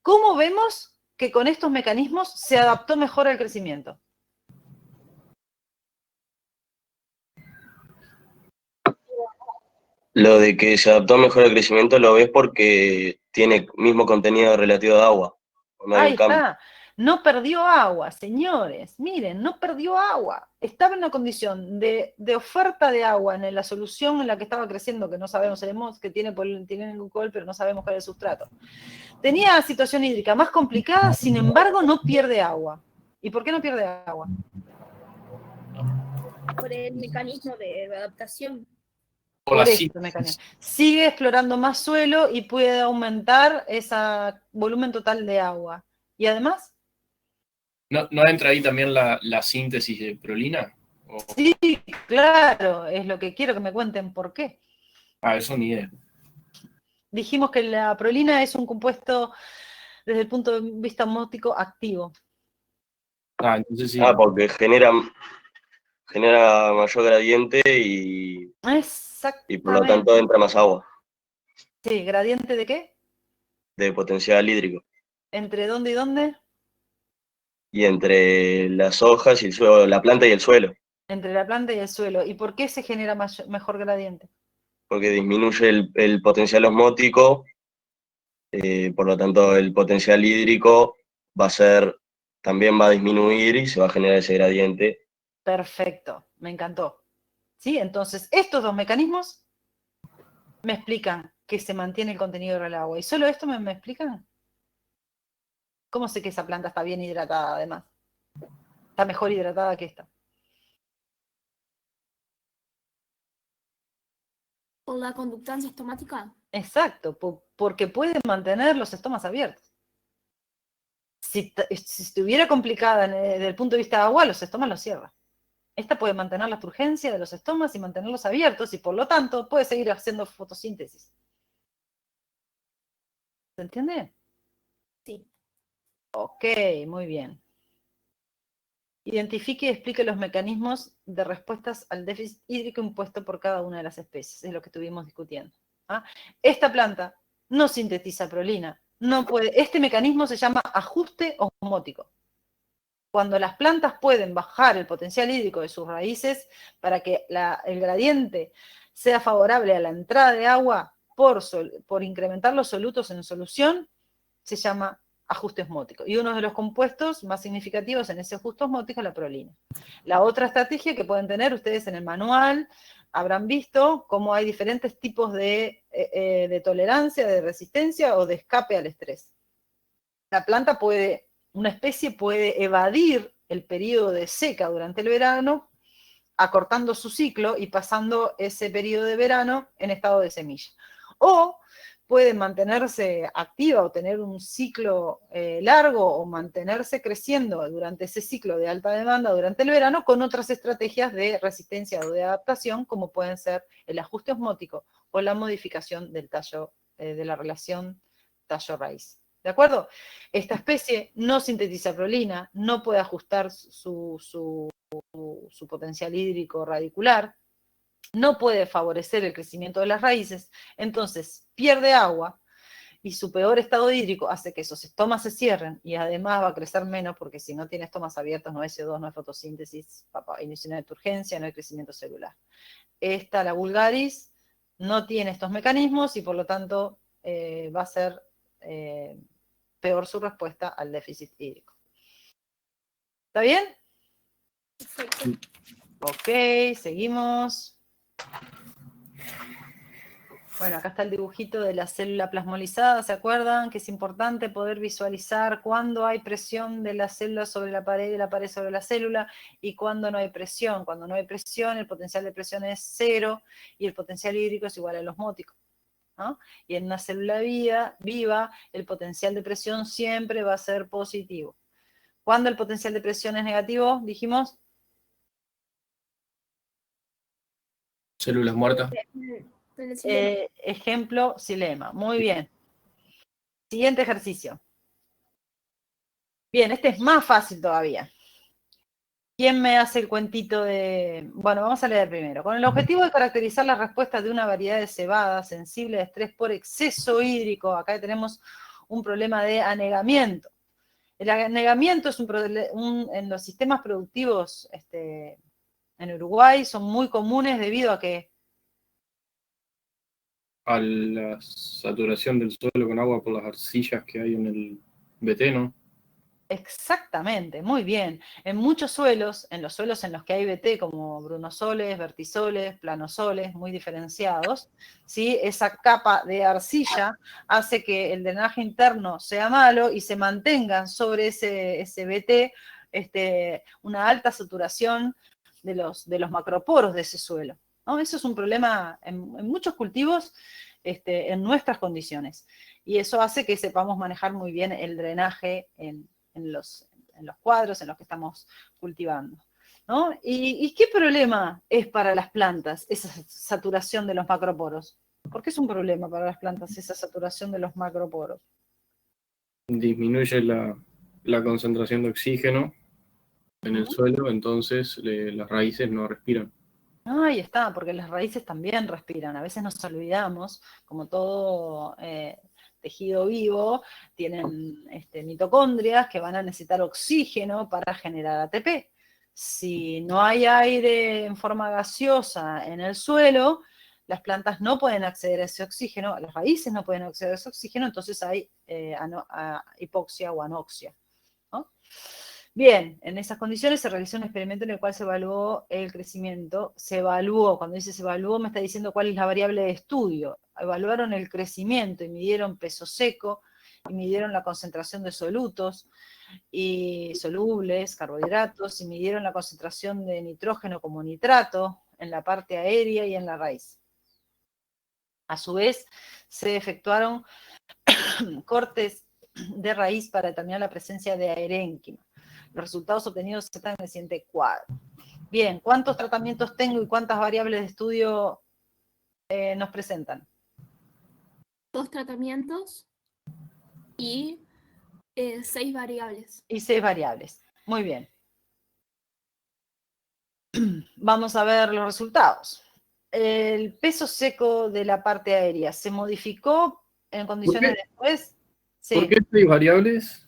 ¿cómo vemos que con estos mecanismos se adaptó mejor al crecimiento? Lo de que se adaptó mejor al crecimiento lo ves porque tiene mismo contenido relativo de agua. No hay Ahí un cambio. está. No perdió agua, señores. Miren, no perdió agua. Estaba en una condición de oferta de agua en la solución en la que estaba creciendo, que no sabemos, sabemos que tiene glucol, pero no sabemos cuál es el sustrato. Tenía situación hídrica más complicada, sin embargo, no pierde agua. ¿Y por qué no pierde agua? Por el mecanismo de adaptación. Por Por la este mecanismo. Sigue explorando más suelo y puede aumentar ese volumen total de agua. ¿Y además? ¿No entra ahí también la síntesis de prolina? Sí, claro, es lo que quiero que me cuenten por qué. Eso ni idea. Dijimos que la prolina es un compuesto, desde el punto de vista osmótico, activo. Entonces sí. Porque genera mayor gradiente y por lo tanto Exactamente. entra más agua, Sí, ¿gradiente de qué? de potencial hídrico. ¿Entre dónde y dónde? Y entre las hojas y el suelo, la planta y el suelo, Entre la planta y el suelo. ¿Y por qué se genera mejor gradiente? porque disminuye el potencial osmótico, por lo tanto el potencial hídrico también va a disminuir y se va a generar ese gradiente. Perfecto, me encantó. ¿Sí? Entonces, estos dos mecanismos me explican que se mantiene el contenido del agua. ¿Y solo esto me explican? ¿Cómo sé que esa planta está bien hidratada, además? Está mejor hidratada que esta. ¿Por la conductancia estomática? Exacto, porque puede mantener los estomas abiertos. Si estuviera complicada desde el punto de vista de agua, los estomas los cierra. Esta puede mantener la turgencia de los estomas y mantenerlos abiertos y por lo tanto puede seguir haciendo fotosíntesis. ¿Se entiende? Sí. Ok, muy bien. Identifique y explique los mecanismos de respuestas al déficit hídrico impuesto por cada una de las especies, es lo que estuvimos discutiendo. ¿Ah? Esta planta no sintetiza prolina, no puede. Este mecanismo se llama ajuste osmótico. Cuando las plantas pueden bajar el potencial hídrico de sus raíces para que el gradiente sea favorable a la entrada de agua por incrementar los solutos en solución, se llama ajuste osmótico. Y uno de los compuestos más significativos en ese ajuste osmótico es la prolina. La otra estrategia que pueden tener ustedes en el manual, habrán visto cómo hay diferentes tipos de tolerancia, de resistencia o de escape al estrés. Una especie puede evadir el periodo de seca durante el verano, acortando su ciclo y pasando ese periodo de verano en estado de semilla. O puede mantenerse activa o tener un ciclo largo o mantenerse creciendo durante ese ciclo de alta demanda durante el verano con otras estrategias de resistencia o de adaptación, como pueden ser el ajuste osmótico o la modificación del tallo, de la relación tallo-raíz. ¿De acuerdo? Esta especie no sintetiza prolina, no puede ajustar su potencial hídrico radicular, no puede favorecer el crecimiento de las raíces, entonces pierde agua y su peor estado hídrico hace que esos estomas se cierren y además va a crecer menos porque si no tiene estomas abiertos no hay CO2, no hay fotosíntesis, inicio de turgencia, no hay crecimiento celular. Esta, la vulgaris, no tiene estos mecanismos y por lo tanto va a ser peor su respuesta al déficit hídrico. ¿Está bien? Perfecto. Ok, seguimos. Bueno, acá está el dibujito de la célula plasmolizada, ¿se acuerdan? Que es importante poder visualizar cuándo hay presión de la célula sobre la pared y de la pared sobre la célula y cuándo no hay presión. Cuando no hay presión, el potencial de presión es 0 y el potencial hídrico es igual al osmótico, ¿no? Y en una célula viva, el potencial de presión siempre va a ser positivo. ¿Cuándo el potencial de presión es negativo? Dijimos. Células muertas. Ejemplo, xilema. Muy bien. Siguiente ejercicio. Bien, este es más fácil todavía. ¿Quién me hace el cuentito de...? Bueno, vamos a leer primero. Con el objetivo de caracterizar las respuestas de una variedad de cebada sensible a estrés por exceso hídrico, acá tenemos un problema de anegamiento. El anegamiento es en los sistemas productivos en Uruguay son muy comunes debido a que A la saturación del suelo con agua por las arcillas que hay en el BT, ¿no? exactamente, muy bien. En muchos suelos, en los suelos en los que hay BT, como brunosoles, vertisoles, planosoles, muy diferenciados, ¿sí? Esa capa de arcilla hace que el drenaje interno sea malo y se mantenga sobre ese BT una alta saturación de los macroporos de ese suelo, ¿no? Eso es un problema en muchos cultivos en nuestras condiciones. Y eso hace que sepamos manejar muy bien el drenaje en los cuadros en los que estamos cultivando, ¿no? ¿Y qué problema es para las plantas esa saturación de los macroporos? ¿Por qué es un problema para las plantas esa saturación de los macroporos? Disminuye la concentración de oxígeno en el suelo, entonces las raíces no respiran. Ahí está, porque las raíces también respiran. A veces nos olvidamos, como todo tejido vivo, tienen mitocondrias que van a necesitar oxígeno para generar ATP. Si no hay aire en forma gaseosa en el suelo, las plantas no pueden acceder a ese oxígeno, las raíces no pueden acceder a ese oxígeno, entonces hay hipoxia o anoxia, ¿no? Bien, en esas condiciones se realizó un experimento en el cual se evaluó el crecimiento. Se evaluó, cuando dice se evaluó, me está diciendo cuál es la variable de estudio. Evaluaron el crecimiento y midieron peso seco, y midieron la concentración de solutos y solubles, carbohidratos, y midieron la concentración de nitrógeno como nitrato en la parte aérea y en la raíz. A su vez, se efectuaron cortes de raíz para determinar la presencia de aerénquima. Los resultados obtenidos están en el siguiente cuadro. Bien, ¿cuántos tratamientos tengo y cuántas variables de estudio nos presentan? 2 tratamientos y 6 variables. Y 6 variables. Muy bien. Vamos a ver los resultados. El peso seco de la parte aérea se modificó en condiciones después. Sí. ¿Por qué 6 variables?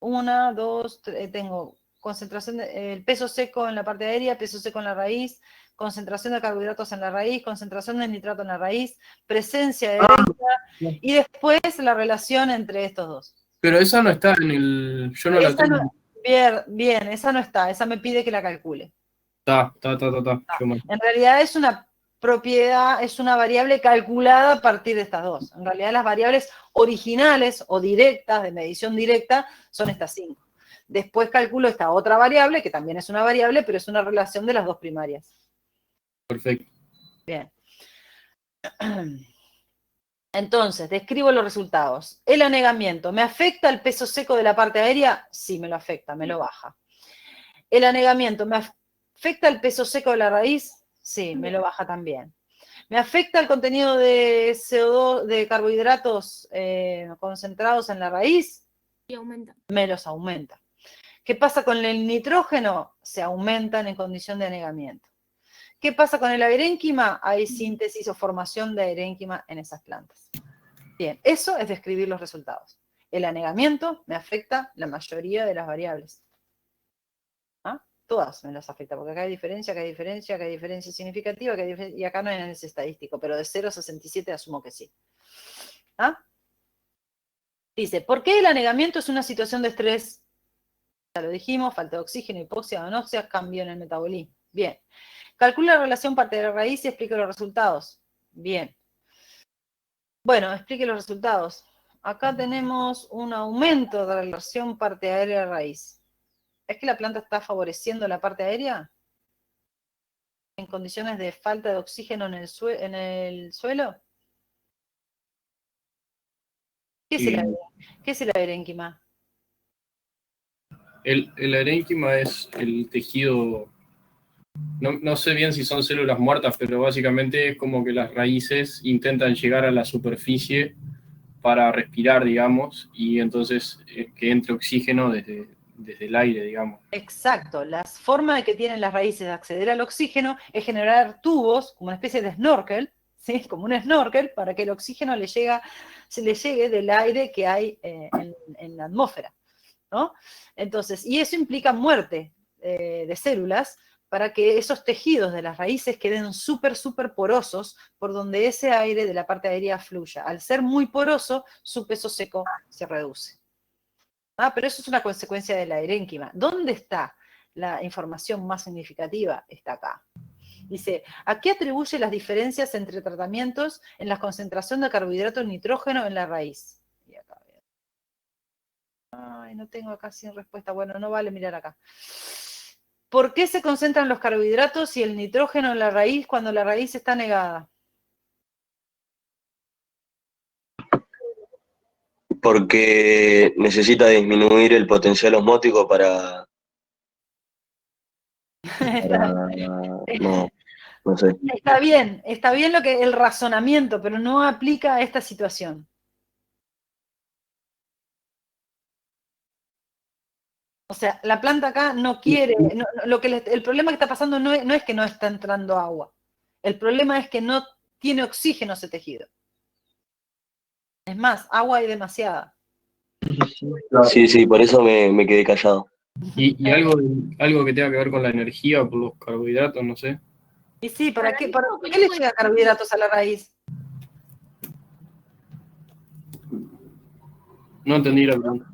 1, 2, 3, tengo concentración el peso seco en la parte aérea, peso seco en la raíz, concentración de carbohidratos en la raíz, concentración de nitrato en la raíz, presencia de aérea, y después la relación entre estos dos. Pero esa no está en el... Yo no la tengo. Bien, esa no está, esa me pide que la calcule. Está. En realidad es una propiedad, es una variable calculada a partir de estas dos. En realidad las variables originales o directas, de medición directa, son estas 5. Después calculo esta otra variable, que también es una variable, pero es una relación de las dos primarias. Perfecto. Bien. Entonces, describo los resultados. ¿El anegamiento me afecta el peso seco de la parte aérea? Sí, me lo afecta, me lo baja. ¿El anegamiento me afecta el peso seco de la raíz? Sí, me lo baja también. ¿Me afecta el contenido de CO2, de carbohidratos concentrados en la raíz? Y aumenta. Me los aumenta. ¿Qué pasa con el nitrógeno? Se aumentan en condición de anegamiento. ¿Qué pasa con el aerénquima? Hay síntesis o formación de aerénquima en esas plantas. Bien, eso es describir los resultados. El anegamiento me afecta la mayoría de las variables. ¿Ah? Todas me las afecta, porque acá hay diferencia, acá hay diferencia, acá hay diferencia significativa, y acá no hay análisis estadístico, pero de 0 a 67 asumo que sí. ¿Ah? Dice, ¿por qué el anegamiento es una situación de estrés? Ya lo dijimos, falta de oxígeno, hipoxia, anoxia, cambio en el metabolismo. Bien. Calcula la relación parte de la raíz y explique los resultados. Bien. Bueno, explique los resultados. Acá tenemos un aumento de la relación parte aérea-raíz. ¿Es que la planta está favoreciendo la parte aérea? ¿En condiciones de falta de oxígeno en el suelo? ¿Qué es el aerénquima? El arénquima es el tejido, no sé bien si son células muertas, pero básicamente es como que las raíces intentan llegar a la superficie para respirar, digamos, y entonces que entre oxígeno desde el aire, digamos. Exacto, la forma que tienen las raíces de acceder al oxígeno es generar tubos, como una especie de snorkel, ¿sí? Como un snorkel, para que el oxígeno se le llegue del aire que hay en la atmósfera, ¿no? Entonces, y eso implica muerte de células para que esos tejidos de las raíces queden súper porosos por donde ese aire de la parte aérea fluya. Al ser muy poroso, su peso seco se reduce. Ah, pero eso es una consecuencia de la aerénquima. ¿Dónde está la información más significativa? Está acá. Dice, ¿a qué atribuye las diferencias entre tratamientos en la concentración de carbohidratos nitrógeno en la raíz? Y acá, ay, no tengo acá sin respuesta. Bueno, no vale mirar acá. ¿Por qué se concentran los carbohidratos y el nitrógeno en la raíz cuando la raíz está negada? Porque necesita disminuir el potencial osmótico para no sé. Está bien el razonamiento, pero no aplica a esta situación. O sea, la planta acá no quiere, el problema que está pasando no es que no está entrando agua. El problema es que no tiene oxígeno ese tejido. Es más, agua hay demasiada. Sí, por eso me quedé callado. Y algo que tenga que ver con la energía por los carbohidratos, no sé. Y sí, ¿por qué no le puede llegan carbohidratos a la raíz? No entendí la pregunta.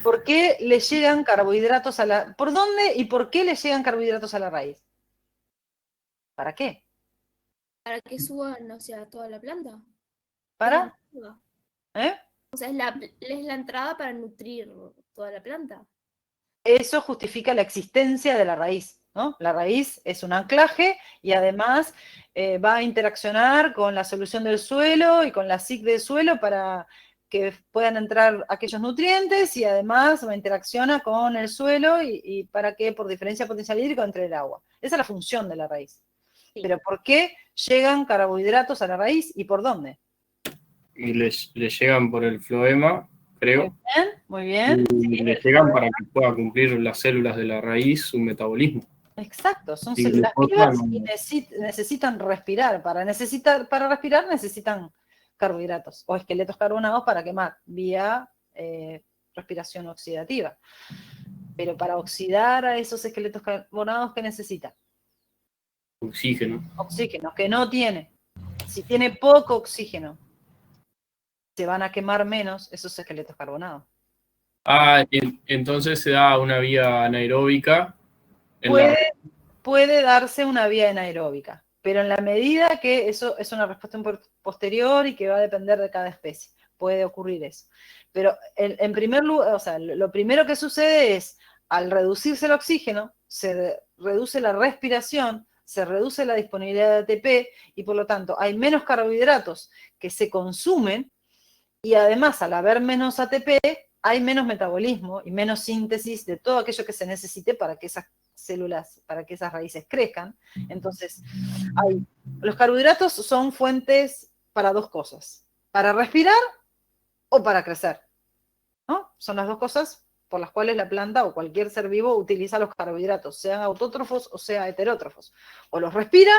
¿Por qué le llegan carbohidratos a la... ¿Por dónde y por qué le llegan carbohidratos a la raíz? ¿Para qué? Para que suban, o sea, toda la planta. ¿Para? ¿Eh? O sea, es la entrada para nutrir toda la planta. Eso justifica la existencia de la raíz, ¿no? La raíz es un anclaje y además va a interaccionar con la solución del suelo y con la SIC del suelo para que puedan entrar aquellos nutrientes y además interacciona con el suelo y para que por diferencia potencial hídrico entre el agua. Esa es la función de la raíz. Sí. Pero ¿por qué llegan carbohidratos a la raíz y por dónde? Y les llegan por el floema, creo. Muy bien. Y les llegan para que pueda cumplir las células de la raíz su metabolismo. Exacto, son Y células glucosa vivas no. y necesitan respirar. Para respirar necesitan carbohidratos o esqueletos carbonados para quemar vía respiración oxidativa. Pero para oxidar a esos esqueletos carbonados, ¿qué necesita? Oxígeno. Oxígeno, que no tiene. Si tiene poco oxígeno, se van a quemar menos esos esqueletos carbonados. Entonces se da una vía anaeróbica. Puede darse una vía anaeróbica, pero en la medida que eso es una respuesta posterior y que va a depender de cada especie, puede ocurrir eso. Pero en primer lugar, o sea, lo primero que sucede es, al reducirse el oxígeno, se reduce la respiración, se reduce la disponibilidad de ATP y por lo tanto hay menos carbohidratos que se consumen y además al haber menos ATP hay menos metabolismo y menos síntesis de todo aquello que se necesite para que esas células, para que esas raíces crezcan. Entonces, los carbohidratos son fuentes para dos cosas, para respirar o para crecer, ¿no? Son las dos cosas por las cuales la planta o cualquier ser vivo utiliza los carbohidratos, sean autótrofos o sea heterótrofos. O los respira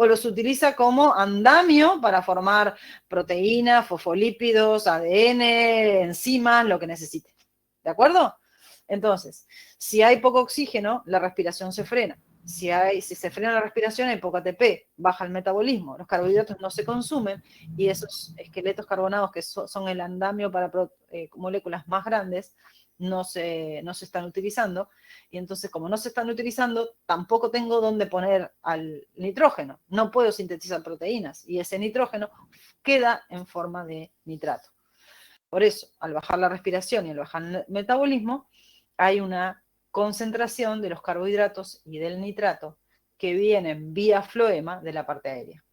o los utiliza como andamio para formar proteínas, fosfolípidos, ADN, enzimas, lo que necesite. ¿De acuerdo? Entonces, si hay poco oxígeno, la respiración se frena. Si se frena la respiración, hay poco ATP, baja el metabolismo, los carbohidratos no se consumen y esos esqueletos carbonados que son el andamio para moléculas más grandes no se están utilizando. Y entonces, como no se están utilizando, tampoco tengo dónde poner al nitrógeno. No puedo sintetizar proteínas y ese nitrógeno queda en forma de nitrato. Por eso, al bajar la respiración y al bajar el metabolismo, hay una concentración de los carbohidratos y del nitrato que vienen vía floema de la parte aérea.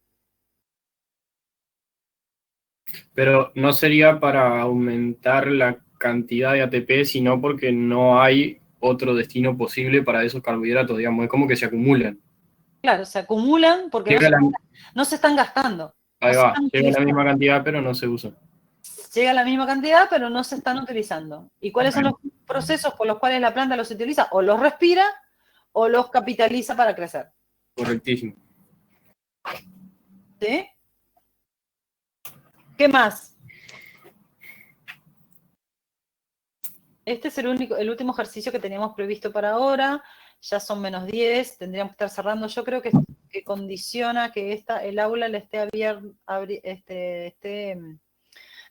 Pero no sería para aumentar la cantidad de ATP, sino porque no hay otro destino posible para esos carbohidratos, digamos, es como que se acumulan. Claro, se acumulan porque no se están gastando. Ahí No se va, están llega la utilizando. misma cantidad, pero no se usa. Llega la misma cantidad, pero no se están utilizando. ¿Y cuáles son los procesos por los cuales la planta los utiliza? O los respira o los capitaliza para crecer. Correctísimo. ¿Sí? ¿Qué más? Este es el último ejercicio que teníamos previsto para ahora. Ya son -10, tendríamos que estar cerrando. Yo creo que condiciona que el aula le esté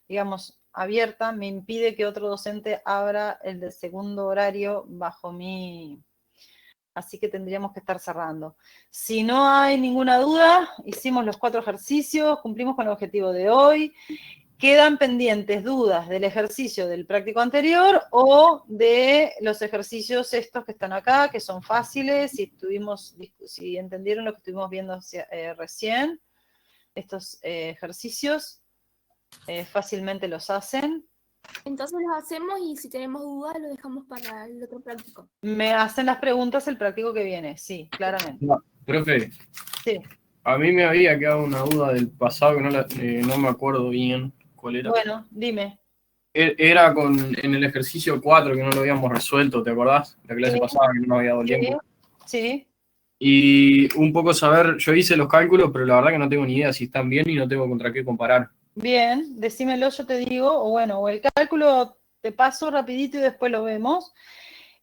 digamos, abierta, me impide que otro docente abra el del segundo horario bajo mi... Así que tendríamos que estar cerrando. Si no hay ninguna duda, hicimos los 4 ejercicios, cumplimos con el objetivo de hoy. ¿Quedan pendientes dudas del ejercicio del práctico anterior o de los ejercicios estos que están acá, que son fáciles, si entendieron lo que estuvimos viendo recién? Estos ejercicios fácilmente los hacen. Entonces los hacemos y si tenemos dudas lo dejamos para el otro práctico. Me hacen las preguntas el práctico que viene, sí, claramente. No, profe, Sí. a mí me había quedado una duda del pasado que no me acuerdo bien cuál era. Bueno, dime. Era en el ejercicio 4 que no lo habíamos resuelto, ¿te acordás? La clase Sí. pasada que no nos había dado tiempo. Sí. Y un poco saber, yo hice los cálculos, pero la verdad que no tengo ni idea si están bien y no tengo contra qué comparar. Bien, decímelo, yo te digo, o el cálculo te paso rapidito y después lo vemos.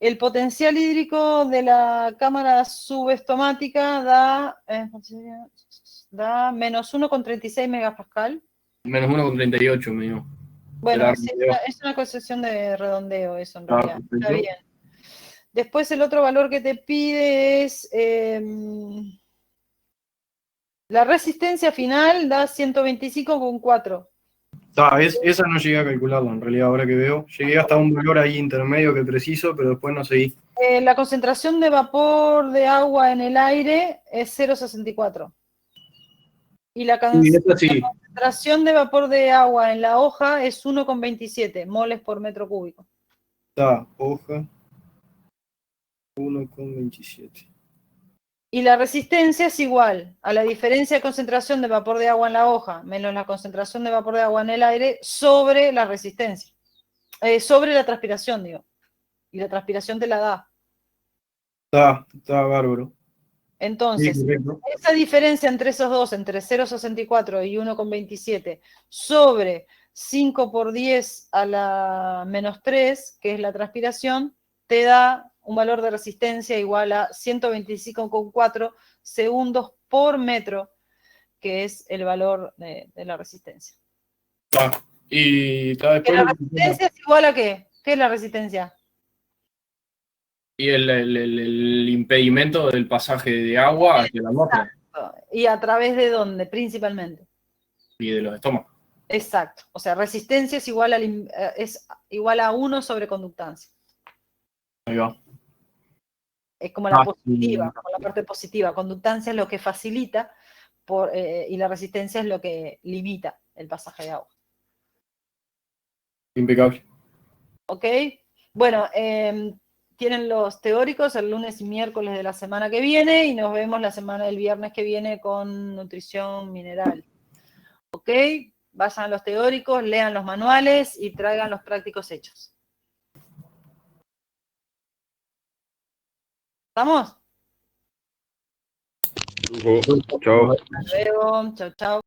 El potencial hídrico de la cámara subestomática da -1,36 megapascal. -1,38 me dio. Bueno, sí, es una concesión de redondeo eso en realidad. Está bien. Después el otro valor que te pide es la resistencia final da 125,4. Esa no llegué a calcularla en realidad, ahora que veo. Llegué hasta un valor ahí intermedio que preciso, pero después no seguí. La concentración de vapor de agua en el aire es 0,64. Y la concentración de vapor de agua en la hoja es 1,27 moles por metro cúbico. Hoja 1,27. Y la resistencia es igual a la diferencia de concentración de vapor de agua en la hoja menos la concentración de vapor de agua en el aire sobre la resistencia. Sobre la transpiración, digo. Y la transpiración te la da. Está bárbaro. Entonces, Sí, esa diferencia entre esos dos, entre 0,64 y 1,27, sobre 5 por 10 a la -3, que es la transpiración, te da un valor de resistencia igual a 125,4 segundos por metro, que es el valor de la resistencia. Y después ¿La resistencia es igual a qué? ¿Qué es la resistencia? y el impedimento del pasaje de agua hacia la atmósfera. ¿Y a través de dónde, principalmente? Y de los estómagos. Exacto. O sea, resistencia es igual a 1 sobre conductancia. Ahí va. Es como la positiva, como la parte positiva. Conductancia es lo que facilita y la resistencia es lo que limita el pasaje de agua. Impecable. ¿Ok? Bueno, tienen los teóricos el lunes y miércoles de la semana que viene y nos vemos el viernes que viene con nutrición mineral. ¿Ok? Vayan a los teóricos, lean los manuales y traigan los prácticos hechos. ¿Estamos? Chao. Hasta luego. Chau, chau.